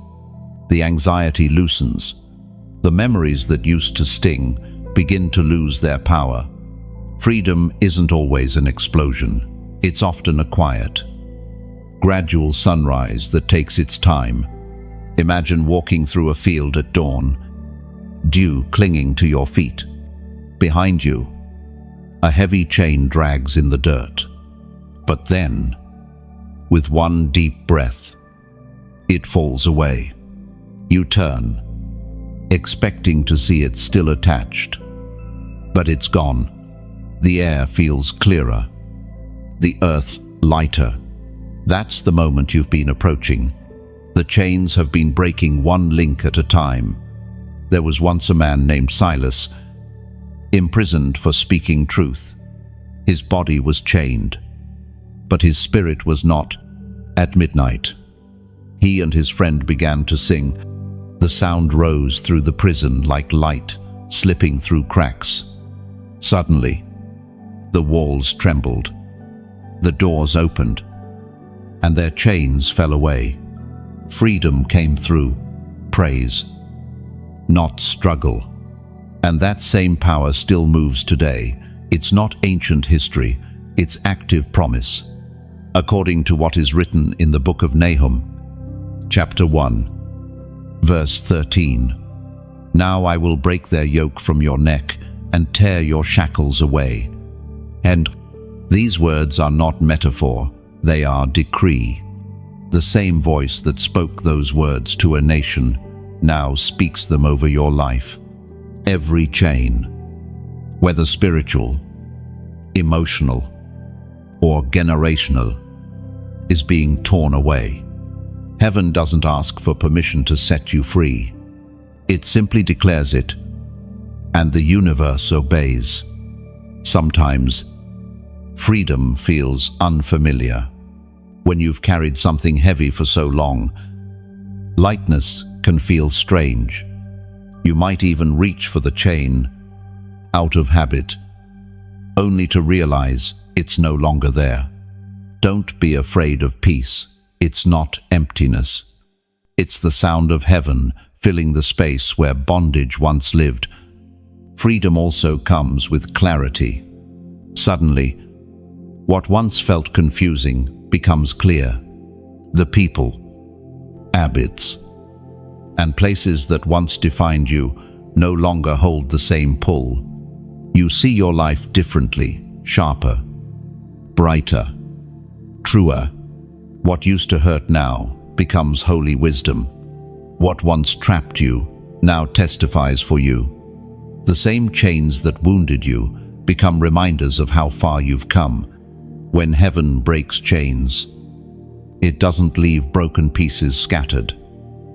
The anxiety loosens. The memories that used to sting begin to lose their power. Freedom isn't always an explosion. It's often a quiet, gradual sunrise that takes its time. Imagine walking through a field at dawn, dew clinging to your feet. Behind you, a heavy chain drags in the dirt. But then, with one deep breath, it falls away. You turn, expecting to see it still attached. But it's gone. The air feels clearer, the earth lighter. That's the moment you've been approaching. The chains have been breaking one link at a time. There was once a man named Silas, imprisoned for speaking truth. His body was chained, but his spirit was not. At midnight, he and his friend began to sing. The sound rose through the prison like light slipping through cracks. Suddenly, the walls trembled, the doors opened, and their chains fell away. Freedom came through praise, not struggle. And that same power still moves today. It's not ancient history, it's active promise. According to what is written in the book of Nahum, chapter 1, verse 13, "Now I will break their yoke from your neck and tear your shackles away." And these words are not metaphor, they are decree. The same voice that spoke those words to a nation now speaks them over your life. Every chain, whether spiritual, emotional, or generational, is being torn away. Heaven doesn't ask for permission to set you free. It simply declares it, and the universe obeys. Sometimes, freedom feels unfamiliar. When you've carried something heavy for so long, lightness can feel strange. You might even reach for the chain, out of habit, only to realize it's no longer there. Don't be afraid of peace. It's not emptiness. It's the sound of heaven filling the space where bondage once lived. Freedom also comes with clarity. Suddenly, what once felt confusing becomes clear. The people, habits, and places that once defined you no longer hold the same pull. You see your life differently, sharper, brighter, truer. What used to hurt now becomes holy wisdom. What once trapped you now testifies for you. The same chains that wounded you become reminders of how far you've come. When heaven breaks chains, it doesn't leave broken pieces scattered.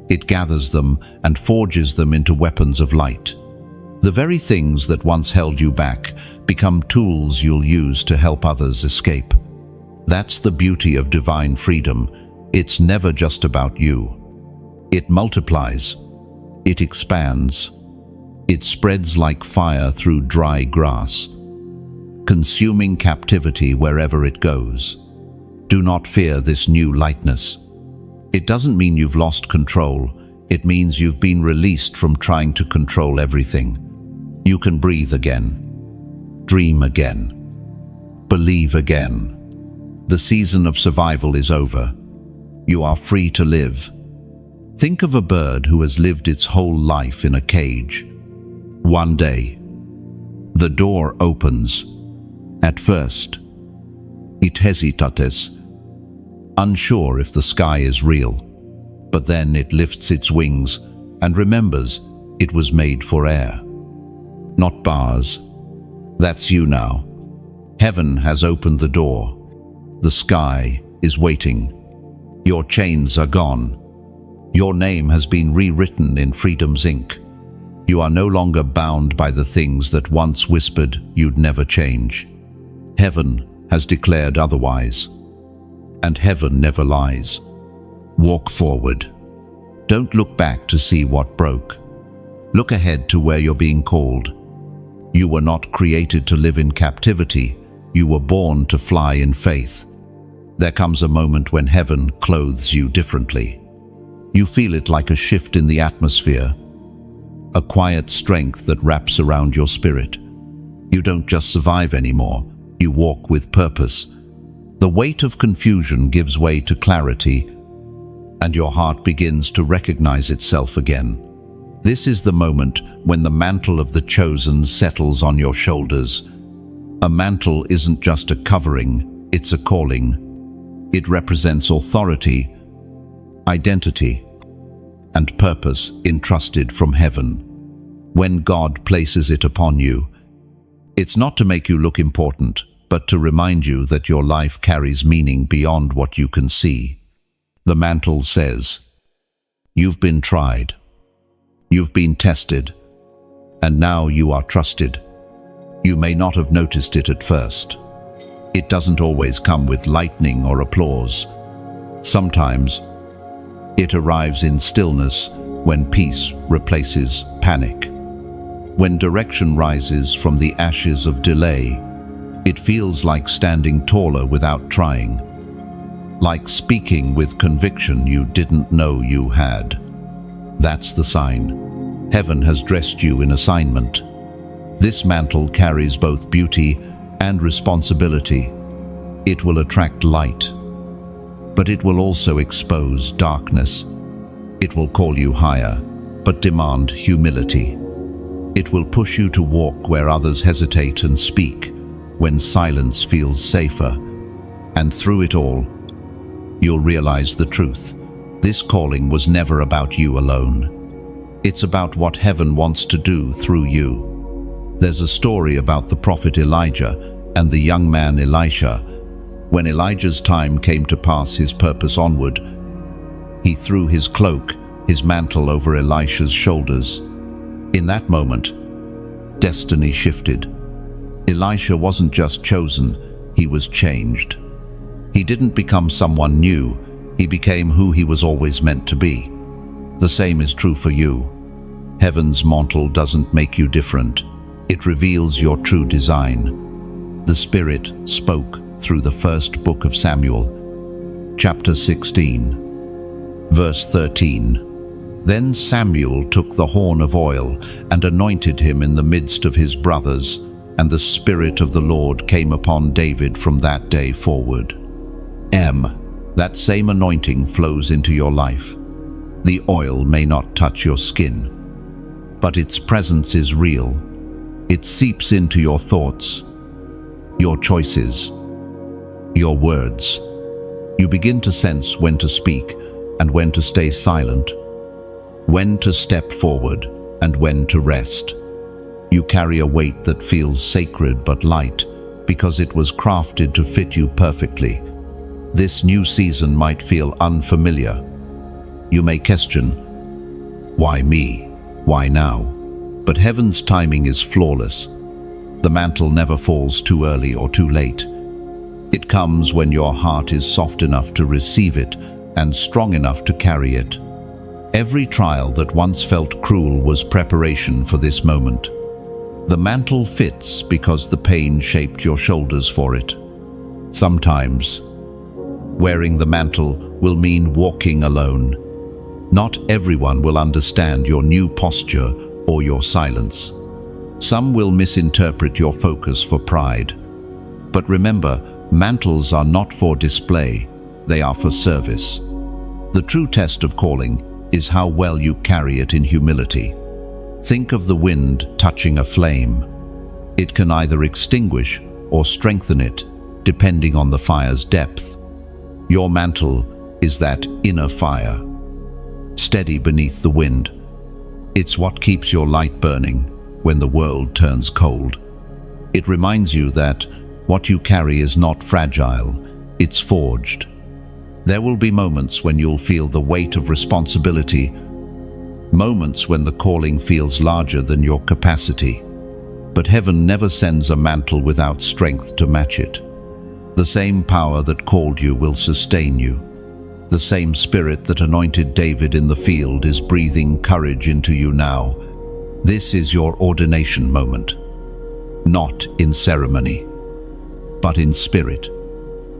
It gathers them and forges them into weapons of light. The very things that once held you back become tools you'll use to help others escape. That's the beauty of divine freedom. It's never just about you. It multiplies. It expands. It spreads like fire through dry grass, consuming captivity wherever it goes. Do not fear this new lightness. It doesn't mean you've lost control. It means you've been released from trying to control everything. You can breathe again, dream again, believe again. The season of survival is over. You are free to live. Think of a bird who has lived its whole life in a cage. One day, the door opens, At first, it hesitates, unsure if the sky is real, but then it lifts its wings and remembers it was made for air, not bars. That's you now. Heaven has opened the door. The sky is waiting. Your chains are gone. Your name has been rewritten in freedom's ink. You are no longer bound by the things that once whispered you'd never change. Heaven has declared otherwise, and heaven never lies. Walk forward. Don't look back to see what broke. Look ahead to where you're being called. You were not created to live in captivity. You were born to fly in faith. There comes a moment when heaven clothes you differently. You feel it like a shift in the atmosphere, a quiet strength that wraps around your spirit. You don't just survive anymore, you walk with purpose. The weight of confusion gives way to clarity, and your heart begins to recognize itself again. This is the moment when the mantle of the chosen settles on your shoulders. A mantle isn't just a covering, it's a calling. It represents authority, identity, and purpose entrusted from heaven. When God places it upon you, it's not to make you look important, but to remind you that your life carries meaning beyond what you can see. The mantle says, "You've been tried. You've been tested, and now you are trusted." You may not have noticed it at first. It doesn't always come with lightning or applause. Sometimes it arrives in stillness, when peace replaces panic. When direction rises from the ashes of delay, it feels like standing taller without trying, like speaking with conviction you didn't know you had. That's the sign. Heaven has dressed you in assignment. This mantle carries both beauty and responsibility. It will attract light, but it will also expose darkness. It will call you higher, but demand humility. It will push you to walk where others hesitate and speak when silence feels safer. And through it all, you'll realize the truth. This calling was never about you alone. It's about what heaven wants to do through you. There's a story about the prophet Elijah and the young man Elisha. When Elijah's time came to pass his purpose onward, he threw his cloak, his mantle, over Elisha's shoulders. In that moment, destiny shifted. Elisha wasn't just chosen, he was changed. He didn't become someone new, he became who he was always meant to be. The same is true for you. Heaven's mantle doesn't make you different. It reveals your true design. The Spirit spoke through the first book of Samuel, chapter 16, verse 13. Then Samuel took the horn of oil and anointed him in the midst of his brothers, and the Spirit of the Lord came upon David from that day forward. That same anointing flows into your life. The oil may not touch your skin, but its presence is real. It seeps into your thoughts, your choices, your words. You begin to sense when to speak and when to stay silent, when to step forward and when to rest. You carry a weight that feels sacred but light because it was crafted to fit you perfectly. This new season might feel unfamiliar. You may question, why me? Why now? But heaven's timing is flawless. The mantle never falls too early or too late. It comes when your heart is soft enough to receive it and strong enough to carry it. Every trial that once felt cruel was preparation for this moment. The mantle fits because the pain shaped your shoulders for it. Sometimes, wearing the mantle will mean walking alone. Not everyone will understand your new posture or your silence. Some will misinterpret your focus for pride. But remember, mantles are not for display, they are for service. The true test of calling is how well you carry it in humility. Think of the wind touching a flame. It can either extinguish or strengthen it, depending on the fire's depth. Your mantle is that inner fire, steady beneath the wind. It's what keeps your light burning when the world turns cold. It reminds you that what you carry is not fragile, it's forged. There will be moments when you'll feel the weight of responsibility, moments when the calling feels larger than your capacity. But heaven never sends a mantle without strength to match it. The same power that called you will sustain you. The same Spirit that anointed David in the field is breathing courage into you now. This is your ordination moment. Not in ceremony, but in spirit.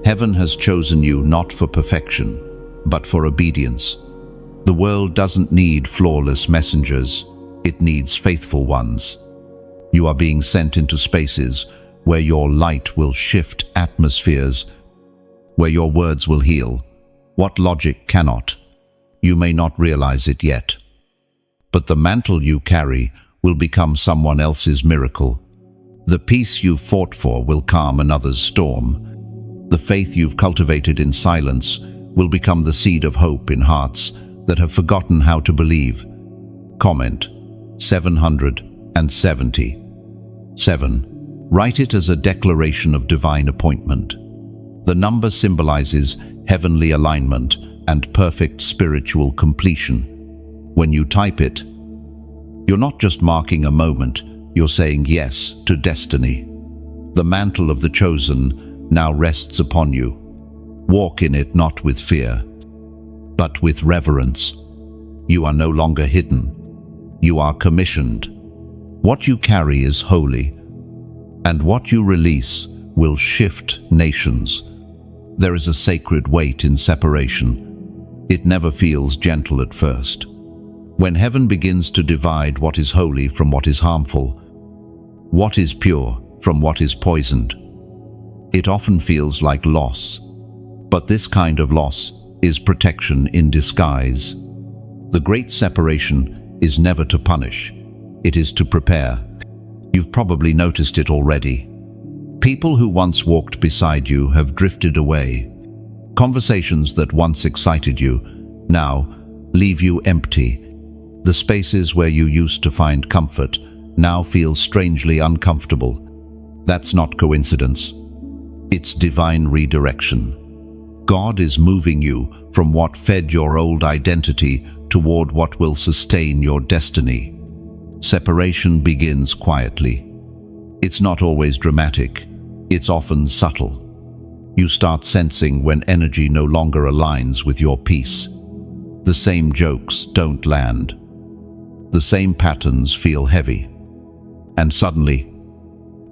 Heaven has chosen you not for perfection, but for obedience. The world doesn't need flawless messengers, it needs faithful ones. You are being sent into spaces where your light will shift atmospheres, where your words will heal what logic cannot. You may not realize it yet, but the mantle you carry will become someone else's miracle. The peace you've fought for will calm another's storm. The faith you've cultivated in silence will become the seed of hope in hearts that have forgotten how to believe. Comment 777. Write it as a declaration of divine appointment. The number symbolizes heavenly alignment and perfect spiritual completion. When you type it, you're not just marking a moment, you're saying yes to destiny. The mantle of the chosen now rests upon you. Walk in it not with fear, but with reverence. You are no longer hidden. You are commissioned. What you carry is holy, and what you release will shift nations. There is a sacred weight in separation. It never feels gentle at first. When heaven begins to divide what is holy from what is harmful, what is pure from what is poisoned, it often feels like loss. But this kind of loss is protection in disguise. The great separation is never to punish. It is to prepare. You've probably noticed it already. People who once walked beside you have drifted away. Conversations that once excited you now leave you empty. The spaces where you used to find comfort now feel strangely uncomfortable. That's not coincidence. It's divine redirection. God is moving you from what fed your old identity toward what will sustain your destiny. Separation begins quietly. It's not always dramatic. It's often subtle. You start sensing when energy no longer aligns with your peace. The same jokes don't land. The same patterns feel heavy. And suddenly,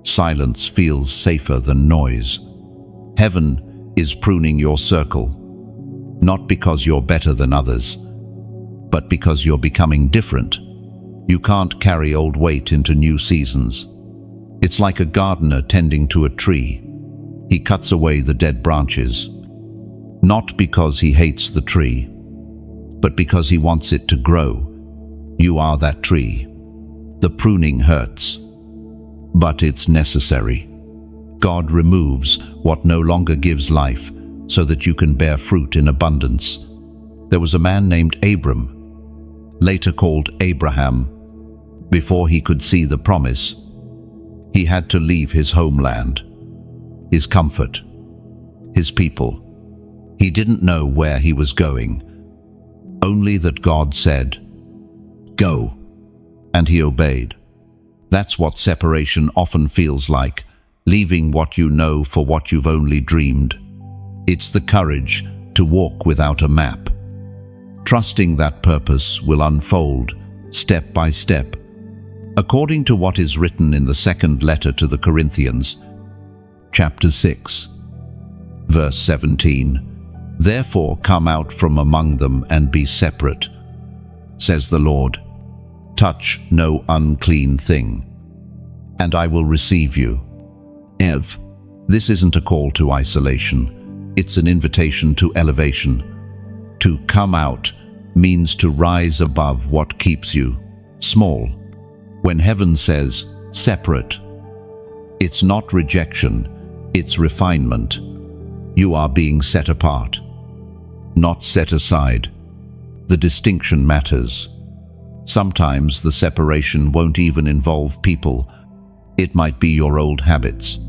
silence feels safer than noise. Heaven is pruning your circle, not because you're better than others, but because you're becoming different. You can't carry old weight into new seasons. It's like a gardener tending to a tree. He cuts away the dead branches, not because he hates the tree, but because he wants it to grow. You are that tree. The pruning hurts, but it's necessary. God removes what no longer gives life so that you can bear fruit in abundance. There was a man named Abram, later called Abraham. Before he could see the promise, he had to leave his homeland, his comfort, his people. He didn't know where he was going, only that God said, "Go," and he obeyed. That's what separation often feels like, leaving what you know for what you've only dreamed. It's the courage to walk without a map, trusting that purpose will unfold step by step. According to what is written in the second letter to the Corinthians, chapter 6, verse 17, "Therefore come out from among them and be separate, says the Lord. Touch no unclean thing, and I will receive you." This isn't a call to isolation. It's an invitation to elevation. To come out means to rise above what keeps you small. When heaven says separate, It's not rejection, it's refinement. You are being set apart, not set aside. The distinction matters. Sometimes the separation won't even involve people. It might be your old habits,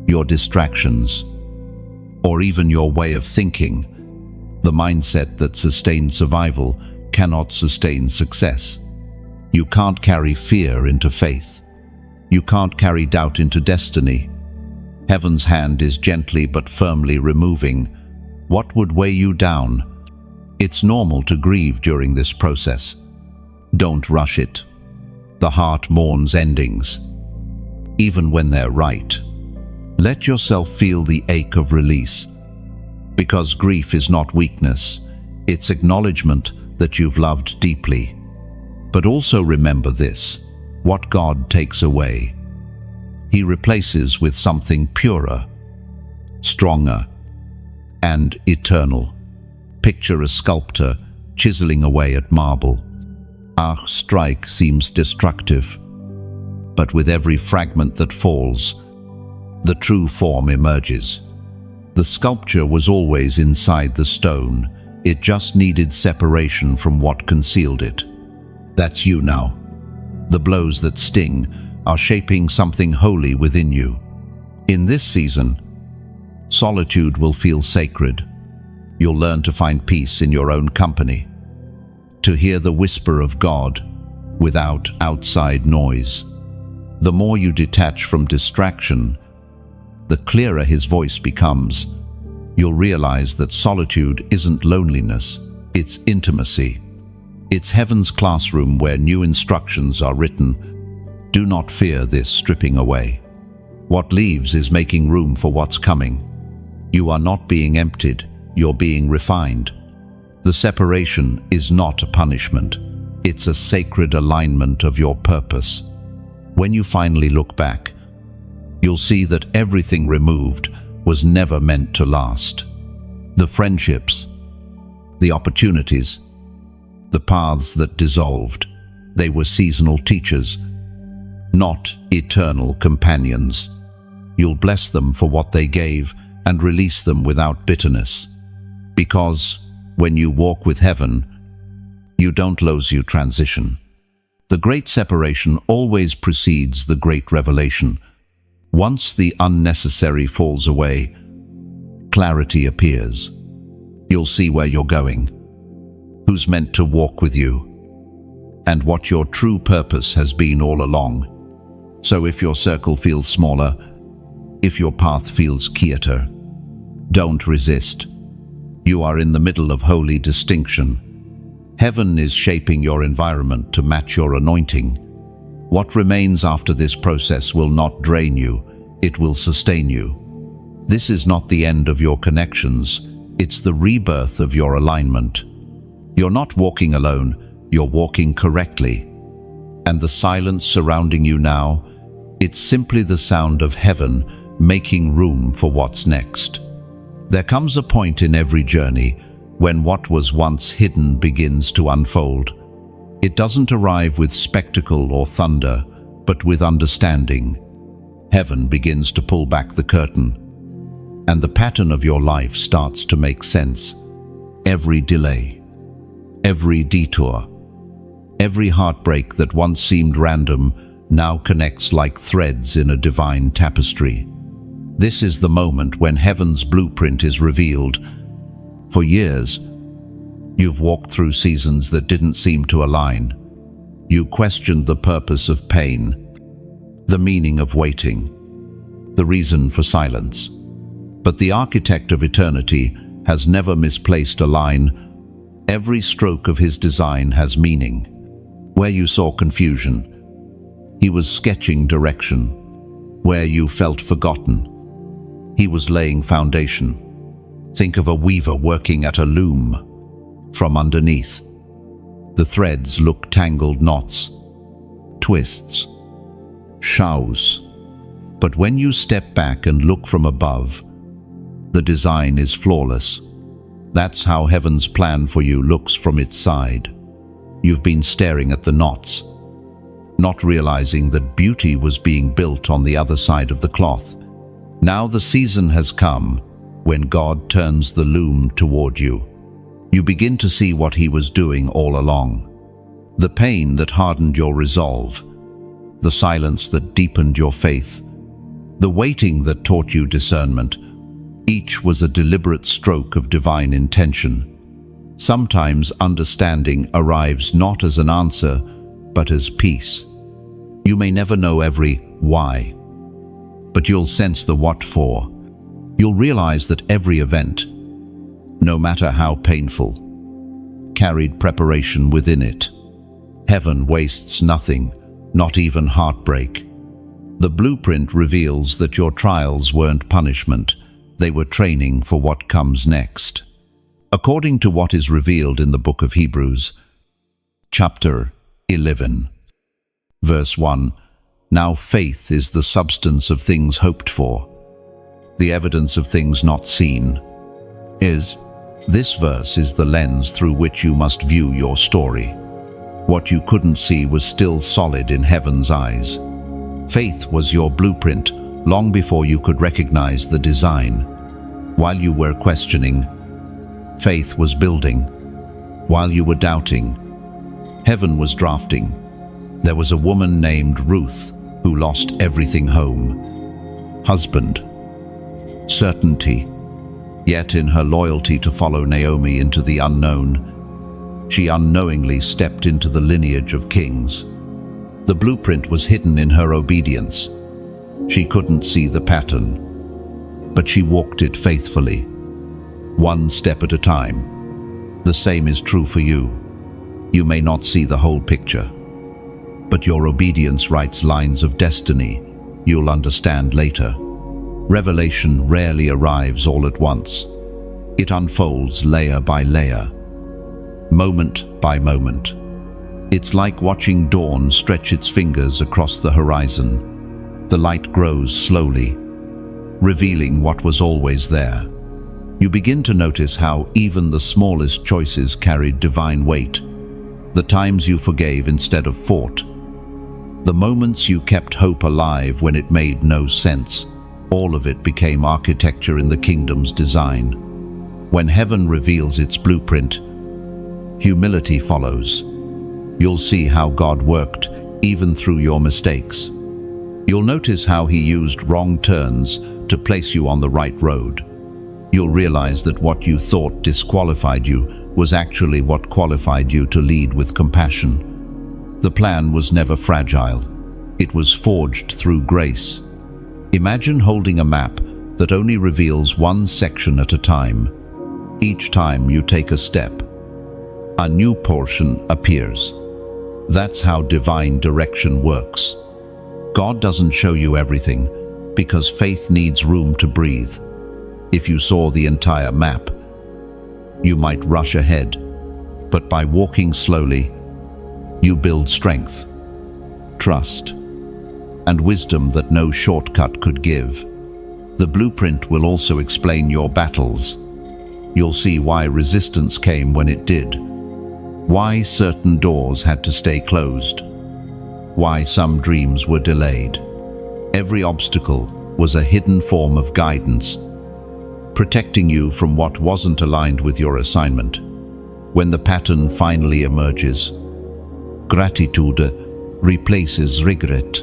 your distractions, or even your way of thinking. The mindset that sustained survival cannot sustain success. You can't carry fear into faith. You can't carry doubt into destiny. Heaven's hand is gently but firmly removing what would weigh you down. It's normal to grieve during this process. Don't rush it. The heart mourns endings, even when they're right. Let yourself feel the ache of release, because grief is not weakness, it's acknowledgement that you've loved deeply. But also remember this: what God takes away, He replaces with something purer, stronger, and eternal. Picture a sculptor chiseling away at marble. Our strike seems destructive, but with every fragment that falls, the true form emerges. The sculpture was always inside the stone. It just needed separation from what concealed it. That's you now. The blows that sting are shaping something holy within you. In this season, solitude will feel sacred. You'll learn to find peace in your own company, to hear the whisper of God without outside noise. The more you detach from distraction, the clearer His voice becomes. You'll realize that solitude isn't loneliness, it's intimacy. It's heaven's classroom where new instructions are written. Do not fear this stripping away. What leaves is making room for what's coming. You are not being emptied, you're being refined. The separation is not a punishment, it's a sacred alignment of your purpose. When you finally look back, you'll see that everything removed was never meant to last. The friendships, the opportunities, the paths that dissolved, they were seasonal teachers, not eternal companions. You'll bless them for what they gave and release them without bitterness. Because when you walk with heaven, you don't lose your transition. The great separation always precedes the great revelation. Once the unnecessary falls away, clarity appears. You'll see where you're going, who's meant to walk with you, and what your true purpose has been all along. So if your circle feels smaller, if your path feels quieter, don't resist. You are in the middle of holy distinction. Heaven is shaping your environment to match your anointing. What remains after this process will not drain you, it will sustain you. This is not the end of your connections, it's the rebirth of your alignment. You're not walking alone, you're walking correctly. And the silence surrounding you now, it's simply the sound of heaven making room for what's next. There comes a point in every journey when what was once hidden begins to unfold. It doesn't arrive with spectacle or thunder, but with understanding. Heaven begins to pull back the curtain, and the pattern of your life starts to make sense. Every delay, every detour, every heartbreak that once seemed random now connects like threads in a divine tapestry. This is the moment when heaven's blueprint is revealed. For years, you've walked through seasons that didn't seem to align. You questioned the purpose of pain, the meaning of waiting, the reason for silence. But the architect of eternity has never misplaced a line. Every stroke of his design has meaning. Where you saw confusion, he was sketching direction. Where you felt forgotten, he was laying foundation. Think of a weaver working at a loom. From underneath, the threads look tangled knots, twists, shows. But when you step back and look from above, the design is flawless. That's how heaven's plan for you looks from its side. You've been staring at the knots, not realizing that beauty was being built on the other side of the cloth. Now the season has come when God turns the loom toward you. You begin to see what He was doing all along. The pain that hardened your resolve, the silence that deepened your faith, the waiting that taught you discernment, each was a deliberate stroke of divine intention. Sometimes understanding arrives not as an answer, but as peace. You may never know every why, but you'll sense the what for. You'll realize that every event, no matter how painful, carried preparation within it. Heaven wastes nothing, not even heartbreak. The blueprint reveals that your trials weren't punishment, they were training for what comes next. According to what is revealed in the book of Hebrews, chapter 11, verse 1, now faith is the substance of things hoped for, the evidence of things not seen. This verse is the lens through which you must view your story. What you couldn't see was still solid in heaven's eyes. Faith was your blueprint long before you could recognize the design. While you were questioning, faith was building. While you were doubting, heaven was drafting. There was a woman named Ruth who lost everything: home, husband, certainty. Yet in her loyalty to follow Naomi into the unknown, she unknowingly stepped into the lineage of kings. The blueprint was hidden in her obedience. She couldn't see the pattern, but she walked it faithfully, one step at a time. The same is true for you. You may not see the whole picture, but your obedience writes lines of destiny you'll understand later. Revelation rarely arrives all at once. It unfolds layer by layer, moment by moment. It's like watching dawn stretch its fingers across the horizon. The light grows slowly, revealing what was always there. You begin to notice how even the smallest choices carried divine weight. The times you forgave instead of fought. The moments you kept hope alive when it made no sense. All of it became architecture in the kingdom's design. When heaven reveals its blueprint, humility follows. You'll see how God worked even through your mistakes. You'll notice how He used wrong turns to place you on the right road. You'll realize that what you thought disqualified you was actually what qualified you to lead with compassion. The plan was never fragile. It was forged through grace. Imagine holding a map that only reveals one section at a time. Each time you take a step, a new portion appears. That's how divine direction works. God doesn't show you everything because faith needs room to breathe. If you saw the entire map, you might rush ahead, but by walking slowly, you build strength, trust, and wisdom that no shortcut could give. The blueprint will also explain your battles. You'll see why resistance came when it did, why certain doors had to stay closed, why some dreams were delayed. Every obstacle was a hidden form of guidance, protecting you from what wasn't aligned with your assignment. When the pattern finally emerges, gratitude replaces regret.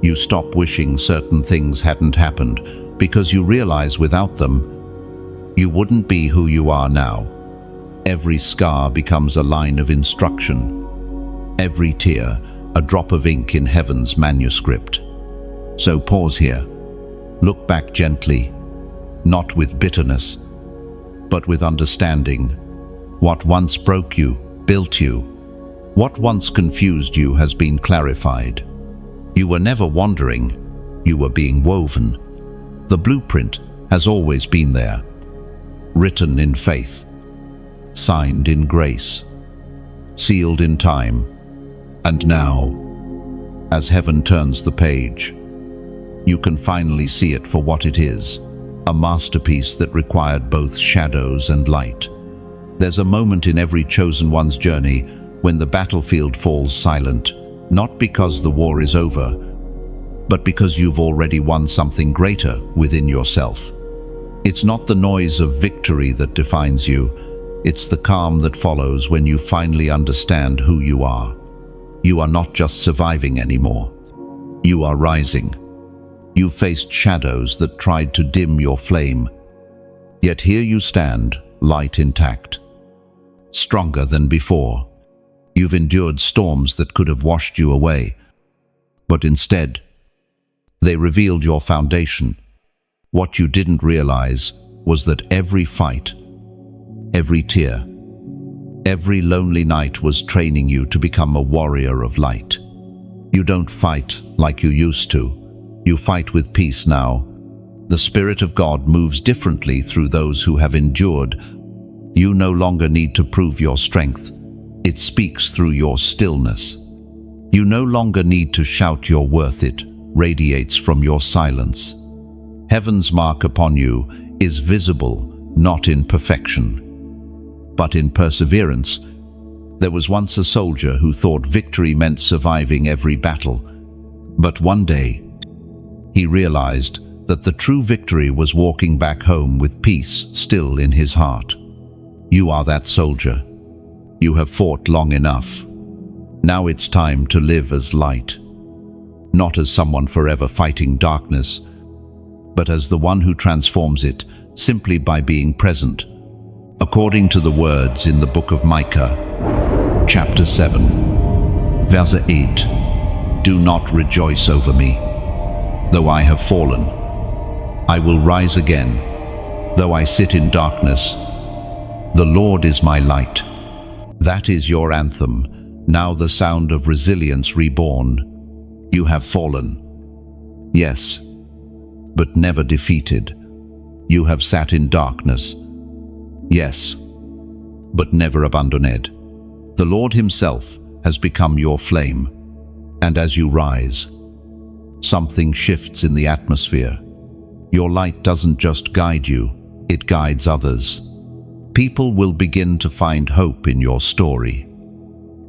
You stop wishing certain things hadn't happened because you realize without them, you wouldn't be who you are now. Every scar becomes a line of instruction. Every tear, a drop of ink in heaven's manuscript. So pause here. Look back gently, not with bitterness, but with understanding. What once broke you, built you. What once confused you has been clarified. You were never wandering, you were being woven. The blueprint has always been there, written in faith, signed in grace, sealed in time. And now, as heaven turns the page, you can finally see it for what it is, a masterpiece that required both shadows and light. There's a moment in every chosen one's journey when the battlefield falls silent, not because the war is over, but because you've already won something greater within yourself. It's not the noise of victory that defines you, it's the calm that follows when you finally understand who you are. You are not just surviving anymore. You are rising. You faced shadows that tried to dim your flame, yet here you stand, light intact. Stronger than before. You've endured storms that could have washed you away, but instead, they revealed your foundation. What you didn't realize was that every fight, every tear, every lonely night was training you to become a warrior of light. You don't fight like you used to. You fight with peace now. The Spirit of God moves differently through those who have endured. You no longer need to prove your strength. It speaks through your stillness. You no longer need to shout your worth. It radiates from your silence. Heaven's mark upon you is visible, not in perfection, but in perseverance. There was once a soldier who thought victory meant surviving every battle. But one day, he realized that the true victory was walking back home with peace still in his heart. You are that soldier. You have fought long enough. Now it's time to live as light. Not as someone forever fighting darkness, but as the one who transforms it simply by being present. According to the words in the book of Micah, chapter 7, verse 8, "Do not rejoice over me. Though I have fallen, I will rise again. Though I sit in darkness, the Lord is my light." That is your anthem, now the sound of resilience reborn. You have fallen, yes, but never defeated. You have sat in darkness, yes, but never abandoned. The Lord Himself has become your flame, and as you rise, something shifts in the atmosphere. Your light doesn't just guide you, it guides others. People will begin to find hope in your story.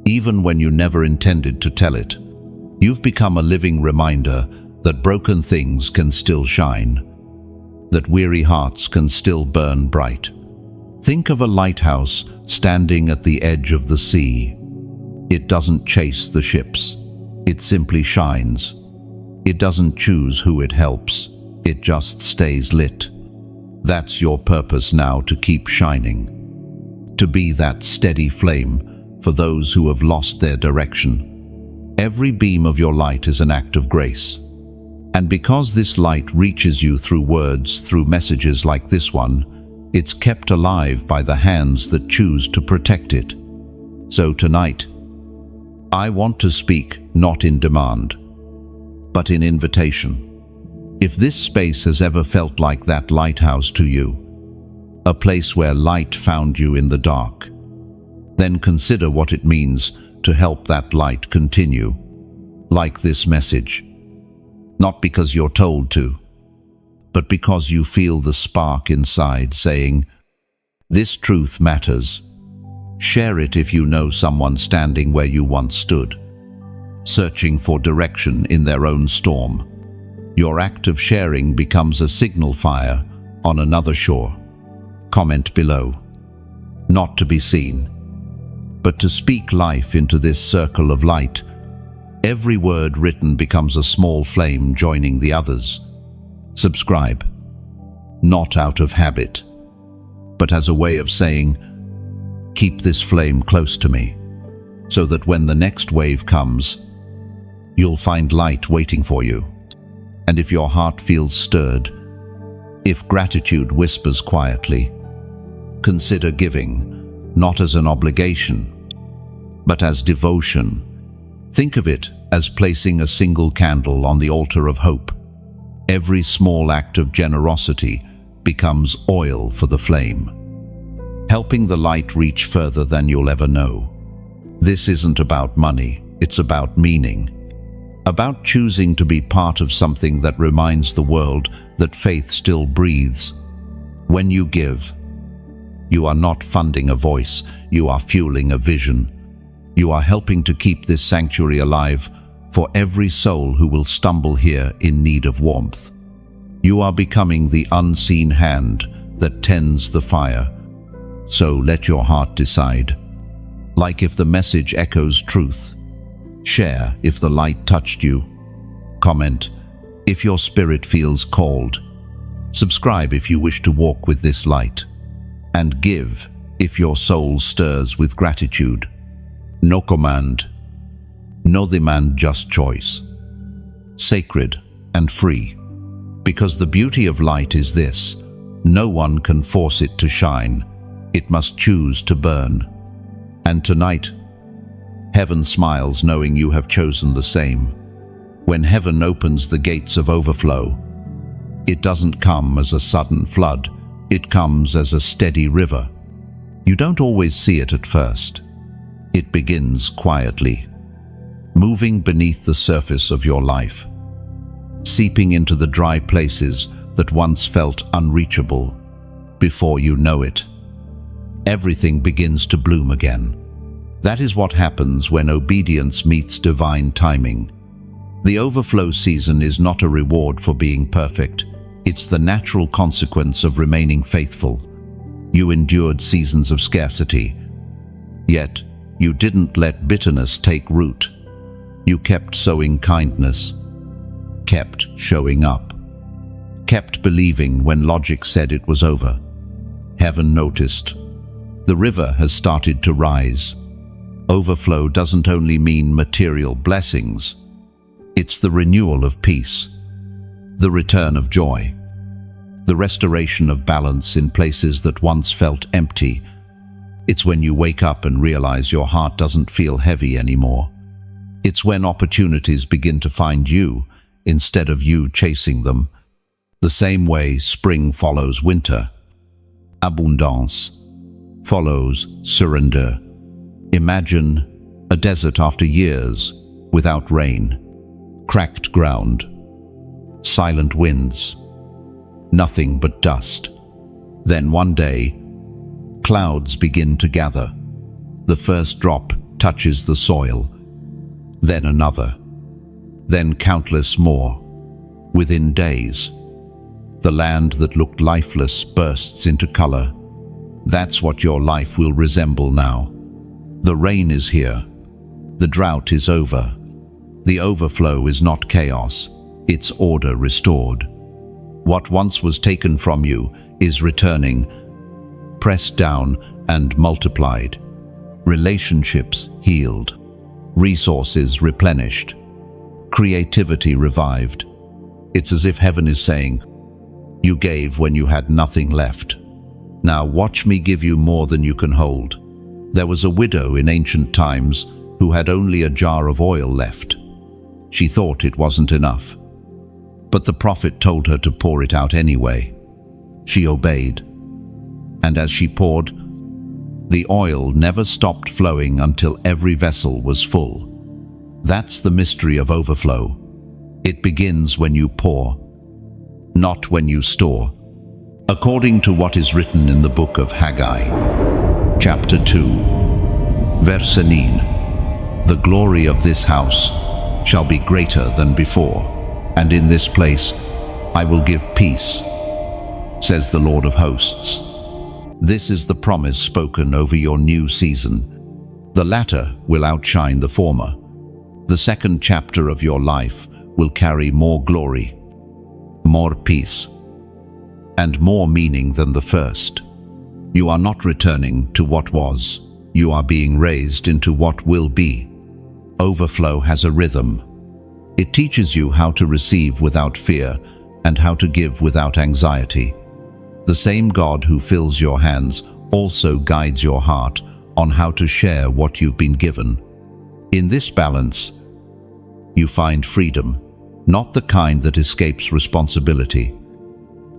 Even when you never intended to tell it, you've become a living reminder that broken things can still shine, that weary hearts can still burn bright. Think of a lighthouse standing at the edge of the sea. It doesn't chase the ships, it simply shines. It doesn't choose who it helps, it just stays lit. That's your purpose now, to keep shining, to be that steady flame for those who have lost their direction. Every beam of your light is an act of grace. And because this light reaches you through words, through messages like this one, it's kept alive by the hands that choose to protect it. So tonight, I want to speak not in demand, but in invitation. If this space has ever felt like that lighthouse to you, a place where light found you in the dark, then consider what it means to help that light continue. Like this message, not because you're told to, but because you feel the spark inside saying, "This truth matters." Share it if you know someone standing where you once stood, searching for direction in their own storm. Your act of sharing becomes a signal fire on another shore. Comment below. Not to be seen, but to speak life into this circle of light. Every word written becomes a small flame joining the others. Subscribe, not out of habit, but as a way of saying, keep this flame close to me, so that when the next wave comes, you'll find light waiting for you. And if your heart feels stirred, if gratitude whispers quietly, consider giving, not as an obligation, but as devotion. Think of it as placing a single candle on the altar of hope. Every small act of generosity becomes oil for the flame, helping the light reach further than you'll ever know. This isn't about money, it's about meaning. About choosing to be part of something that reminds the world that faith still breathes. When you give, you are not funding a voice, you are fueling a vision. You are helping to keep this sanctuary alive for every soul who will stumble here in need of warmth. You are becoming the unseen hand that tends the fire. So let your heart decide. Like if the message echoes truth. Share if the light touched you. Comment if your spirit feels called. Subscribe if you wish to walk with this light. And give if your soul stirs with gratitude. No command, no demand, just choice. Sacred and free. Because the beauty of light is this: no one can force it to shine. It must choose to burn. And tonight, heaven smiles knowing you have chosen the same. When heaven opens the gates of overflow, it doesn't come as a sudden flood. It comes as a steady river. You don't always see it at first. It begins quietly, moving beneath the surface of your life, seeping into the dry places that once felt unreachable. Before you know it, everything begins to bloom again. That is what happens when obedience meets divine timing. The overflow season is not a reward for being perfect. It's the natural consequence of remaining faithful. You endured seasons of scarcity, yet you didn't let bitterness take root. You kept sowing kindness, kept showing up, kept believing when logic said it was over. Heaven noticed. The river has started to rise. Overflow doesn't only mean material blessings. It's the renewal of peace, the return of joy, the restoration of balance in places that once felt empty. It's when you wake up and realize your heart doesn't feel heavy anymore. It's when opportunities begin to find you instead of you chasing them. The same way spring follows winter, abundance follows surrender. Imagine a desert after years without rain, cracked ground, silent winds, nothing but dust. Then one day, clouds begin to gather. The first drop touches the soil, then another, then countless more. Within days, the land that looked lifeless bursts into color. That's what your life will resemble now. The rain is here. The drought is over. The overflow is not chaos. It's order restored. What once was taken from you is returning, pressed down and multiplied. Relationships healed. Resources replenished. Creativity revived. It's as if heaven is saying, "You gave when you had nothing left. Now watch me give you more than you can hold." There was a widow in ancient times who had only a jar of oil left. She thought it wasn't enough, but the prophet told her to pour it out anyway. She obeyed, and as she poured, the oil never stopped flowing until every vessel was full. That's the mystery of overflow. It begins when you pour, not when you store. According to what is written in the book of Haggai, chapter 2, verse 9, "The glory of this house shall be greater than before, and in this place I will give peace, says the Lord of hosts." This is the promise spoken over your new season. The latter will outshine the former. The second chapter of your life will carry more glory, more peace, and more meaning than the first. You are not returning to what was. You are being raised into what will be. Overflow has a rhythm. It teaches you how to receive without fear and how to give without anxiety. The same God who fills your hands also guides your heart on how to share what you've been given. In this balance, you find freedom, not the kind that escapes responsibility,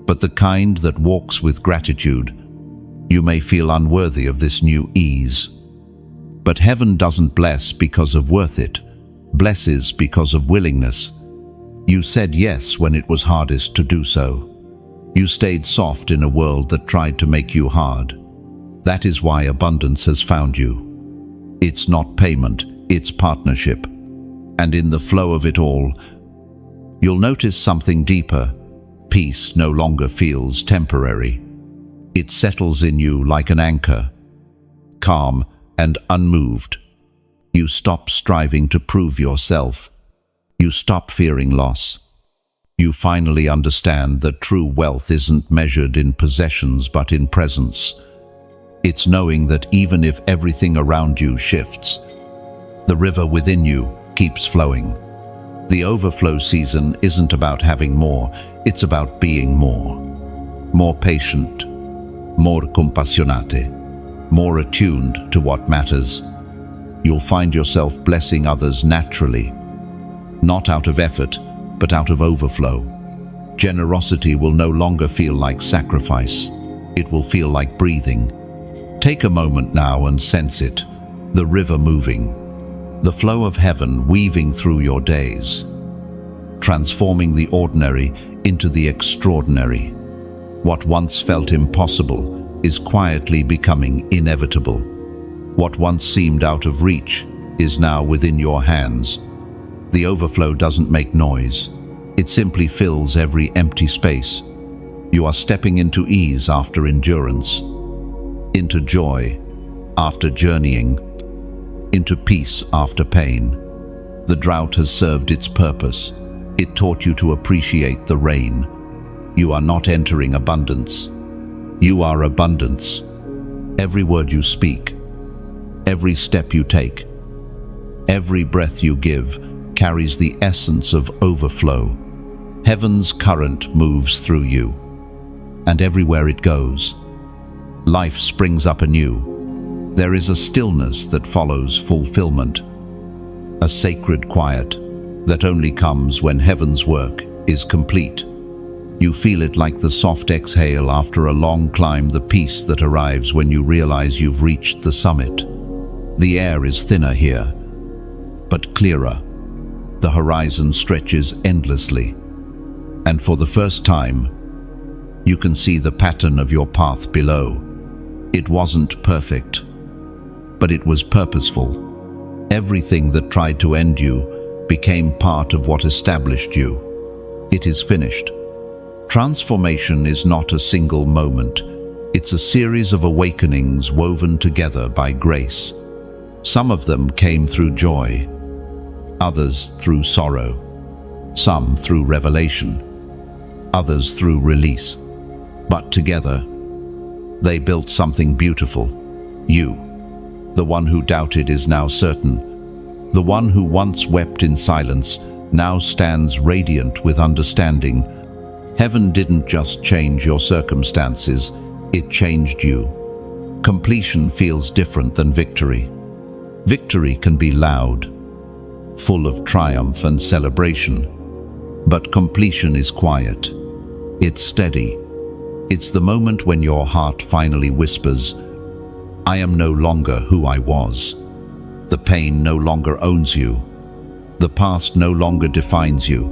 but the kind that walks with gratitude. You may feel unworthy of this new ease, but heaven doesn't bless because of worth it, blesses because of willingness. You said yes when it was hardest to do so. You stayed soft in a world that tried to make you hard. That is why abundance has found you. It's not payment, it's partnership. And in the flow of it all, you'll notice something deeper. Peace no longer feels temporary. It settles in you like an anchor, calm and unmoved. You stop striving to prove yourself. You stop fearing loss. You finally understand that true wealth isn't measured in possessions but in presence. It's knowing that even if everything around you shifts, the river within you keeps flowing. The overflow season isn't about having more, it's about being more. More patient, more compassionate, more attuned to what matters. You'll find yourself blessing others naturally, not out of effort, but out of overflow. Generosity will no longer feel like sacrifice. It will feel like breathing. Take a moment now and sense it, the river moving, the flow of heaven weaving through your days, transforming the ordinary into the extraordinary. What once felt impossible is quietly becoming inevitable. What once seemed out of reach is now within your hands. The overflow doesn't make noise. It simply fills every empty space. You are stepping into ease after endurance, into joy after journeying, into peace after pain. The drought has served its purpose. It taught you to appreciate the rain. You are not entering abundance. You are abundance. Every word you speak, every step you take, every breath you give carries the essence of overflow. Heaven's current moves through you, and everywhere it goes, life springs up anew. There is a stillness that follows fulfillment, a sacred quiet that only comes when heaven's work is complete. You feel it like the soft exhale after a long climb, the peace that arrives when you realize you've reached the summit. The air is thinner here, but clearer. The horizon stretches endlessly, and for the first time, you can see the pattern of your path below. It wasn't perfect, but it was purposeful. Everything that tried to end you became part of what established you. It is finished. Transformation is not a single moment. It's a series of awakenings woven together by grace. Some of them came through joy, others through sorrow, some through revelation, others through release. But together, they built something beautiful. You, the one who doubted, is now certain. The one who once wept in silence now stands radiant with understanding. Heaven didn't just change your circumstances, it changed you. Completion feels different than victory. Victory can be loud, full of triumph and celebration. But completion is quiet. It's steady. It's the moment when your heart finally whispers, "I am no longer who I was." The pain no longer owns you. The past no longer defines you.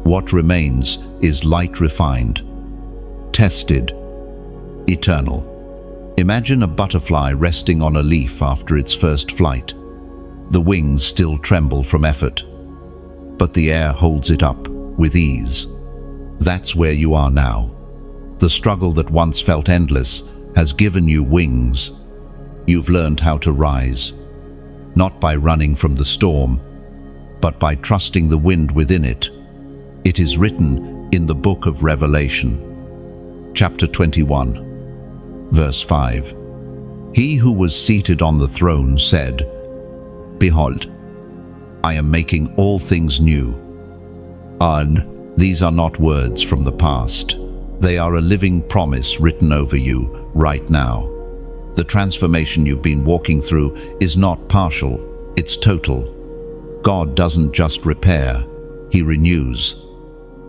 What remains is light refined, tested, eternal. Imagine a butterfly resting on a leaf after its first flight. The wings still tremble from effort, but the air holds it up with ease. That's where you are now. The struggle that once felt endless has given you wings. You've learned how to rise, not by running from the storm, but by trusting the wind within it. It is written in the book of Revelation, chapter 21, verse 5. He who was seated on the throne said, "Behold, I am making all things new." And these are not words from the past. They are a living promise written over you right now. The transformation you've been walking through is not partial, it's total. God doesn't just repair, He renews.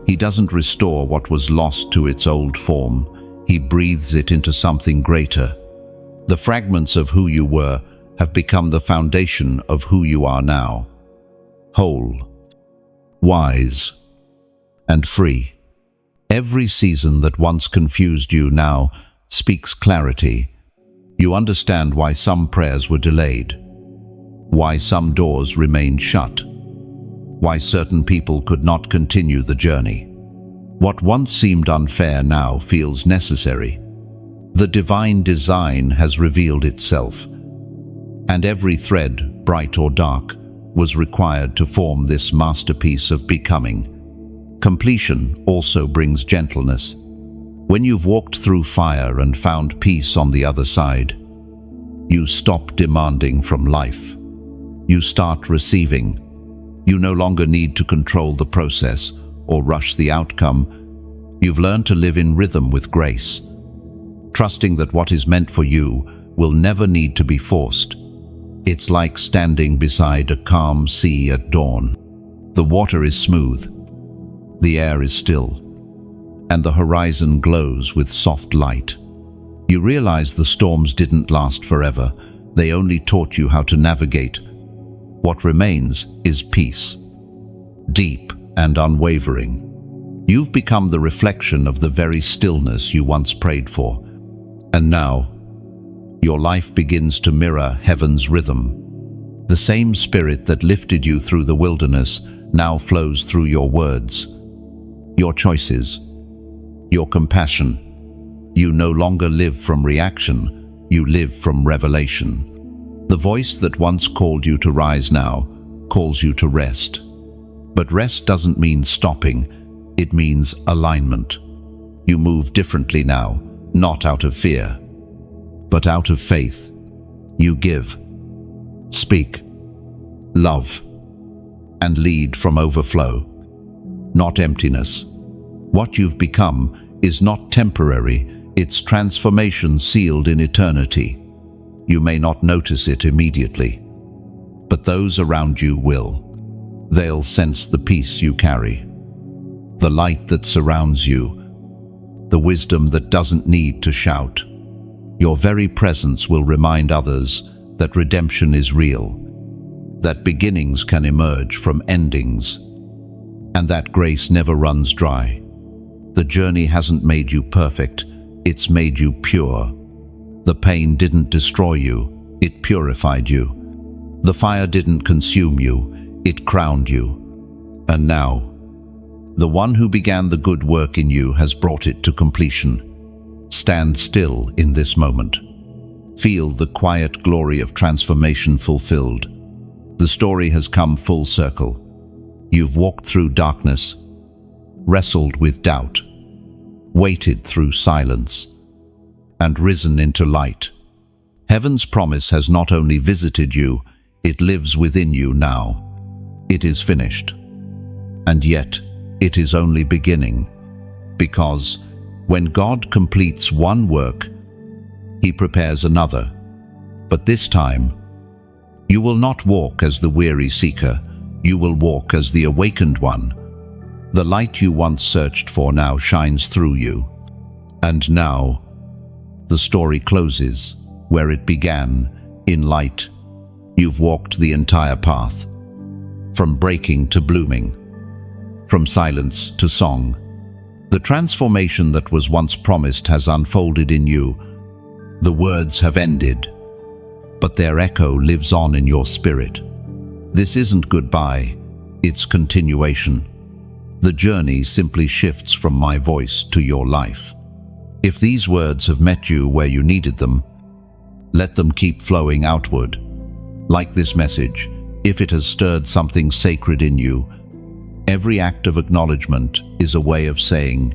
He doesn't restore what was lost to its old form. He breathes it into something greater. The fragments of who you were have become the foundation of who you are now. Whole, wise, and free. Every season that once confused you now speaks clarity. You understand why some prayers were delayed, why some doors remained shut, why certain people could not continue the journey. What once seemed unfair now feels necessary. The divine design has revealed itself, and every thread, bright or dark, was required to form this masterpiece of becoming. Completion also brings gentleness. When you've walked through fire and found peace on the other side, you stop demanding from life. You start receiving. You no longer need to control the process or rush the outcome. You've learned to live in rhythm with grace, trusting that what is meant for you will never need to be forced. It's like standing beside a calm sea at dawn. The water is smooth, the air is still, and the horizon glows with soft light. You realize the storms didn't last forever. They only taught you how to navigate. What remains is peace, deep and unwavering. You've become the reflection of the very stillness you once prayed for. And now, your life begins to mirror heaven's rhythm. The same spirit that lifted you through the wilderness now flows through your words, your choices, your compassion. You no longer live from reaction, you live from revelation. The voice that once called you to rise now calls you to rest. But rest doesn't mean stopping, it means alignment. You move differently now, not out of fear, but out of faith. You give, speak, love, and lead from overflow, not emptiness. What you've become is not temporary, it's transformation sealed in eternity. You may not notice it immediately, but those around you will. They'll sense the peace you carry, the light that surrounds you, the wisdom that doesn't need to shout. Your very presence will remind others that redemption is real, that beginnings can emerge from endings, and that grace never runs dry. The journey hasn't made you perfect, it's made you pure. The pain didn't destroy you, it purified you. The fire didn't consume you, it crowned you. And now, the one who began the good work in you has brought it to completion. Stand still in this moment. Feel the quiet glory of transformation fulfilled. The story has come full circle. You've walked through darkness, wrestled with doubt, waited through silence, and risen into light. Heaven's promise has not only visited you, it lives within you now. It is finished. And yet, it is only beginning, because when God completes one work, He prepares another. But this time, you will not walk as the weary seeker, you will walk as the awakened one. The light you once searched for now shines through you. And now, the story closes where it began, in light. You've walked the entire path, from breaking to blooming, from silence to song. The transformation that was once promised has unfolded in you. The words have ended, but their echo lives on in your spirit. This isn't goodbye, it's continuation. The journey simply shifts from my voice to your life. If these words have met you where you needed them, let them keep flowing outward. Like this message, if it has stirred something sacred in you, every act of acknowledgement is a way of saying,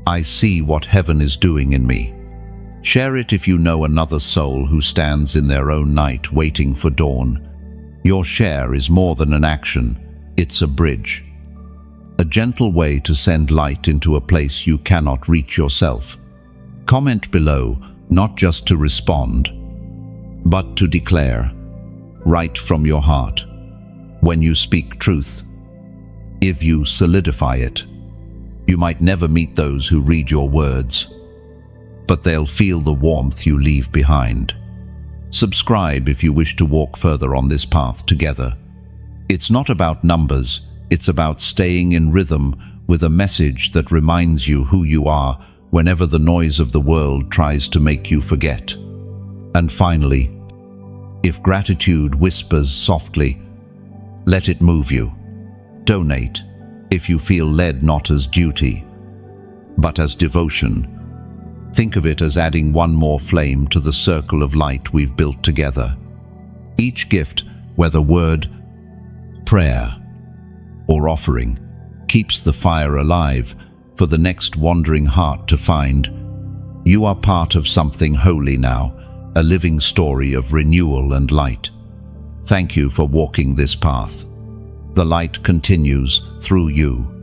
I see what heaven is doing in me. Share it if you know another soul who stands in their own night waiting for dawn. Your share is more than an action, it's a bridge. A gentle way to send light into a place you cannot reach yourself. Comment below, not just to respond, but to declare, right from your heart. When you speak truth, if you solidify it, you might never meet those who read your words, but they'll feel the warmth you leave behind. Subscribe if you wish to walk further on this path together. It's not about numbers, it's about staying in rhythm with a message that reminds you who you are whenever the noise of the world tries to make you forget. And finally, If gratitude whispers softly, let it move you. Donate if you feel led, not as duty, but as devotion. Think of it as adding one more flame to the circle of light we've built together. Each gift, whether word, prayer, or offering, keeps the fire alive for the next wandering heart to find. You are part of something holy now, a living story of renewal and light. Thank you for walking this path. The light continues through you.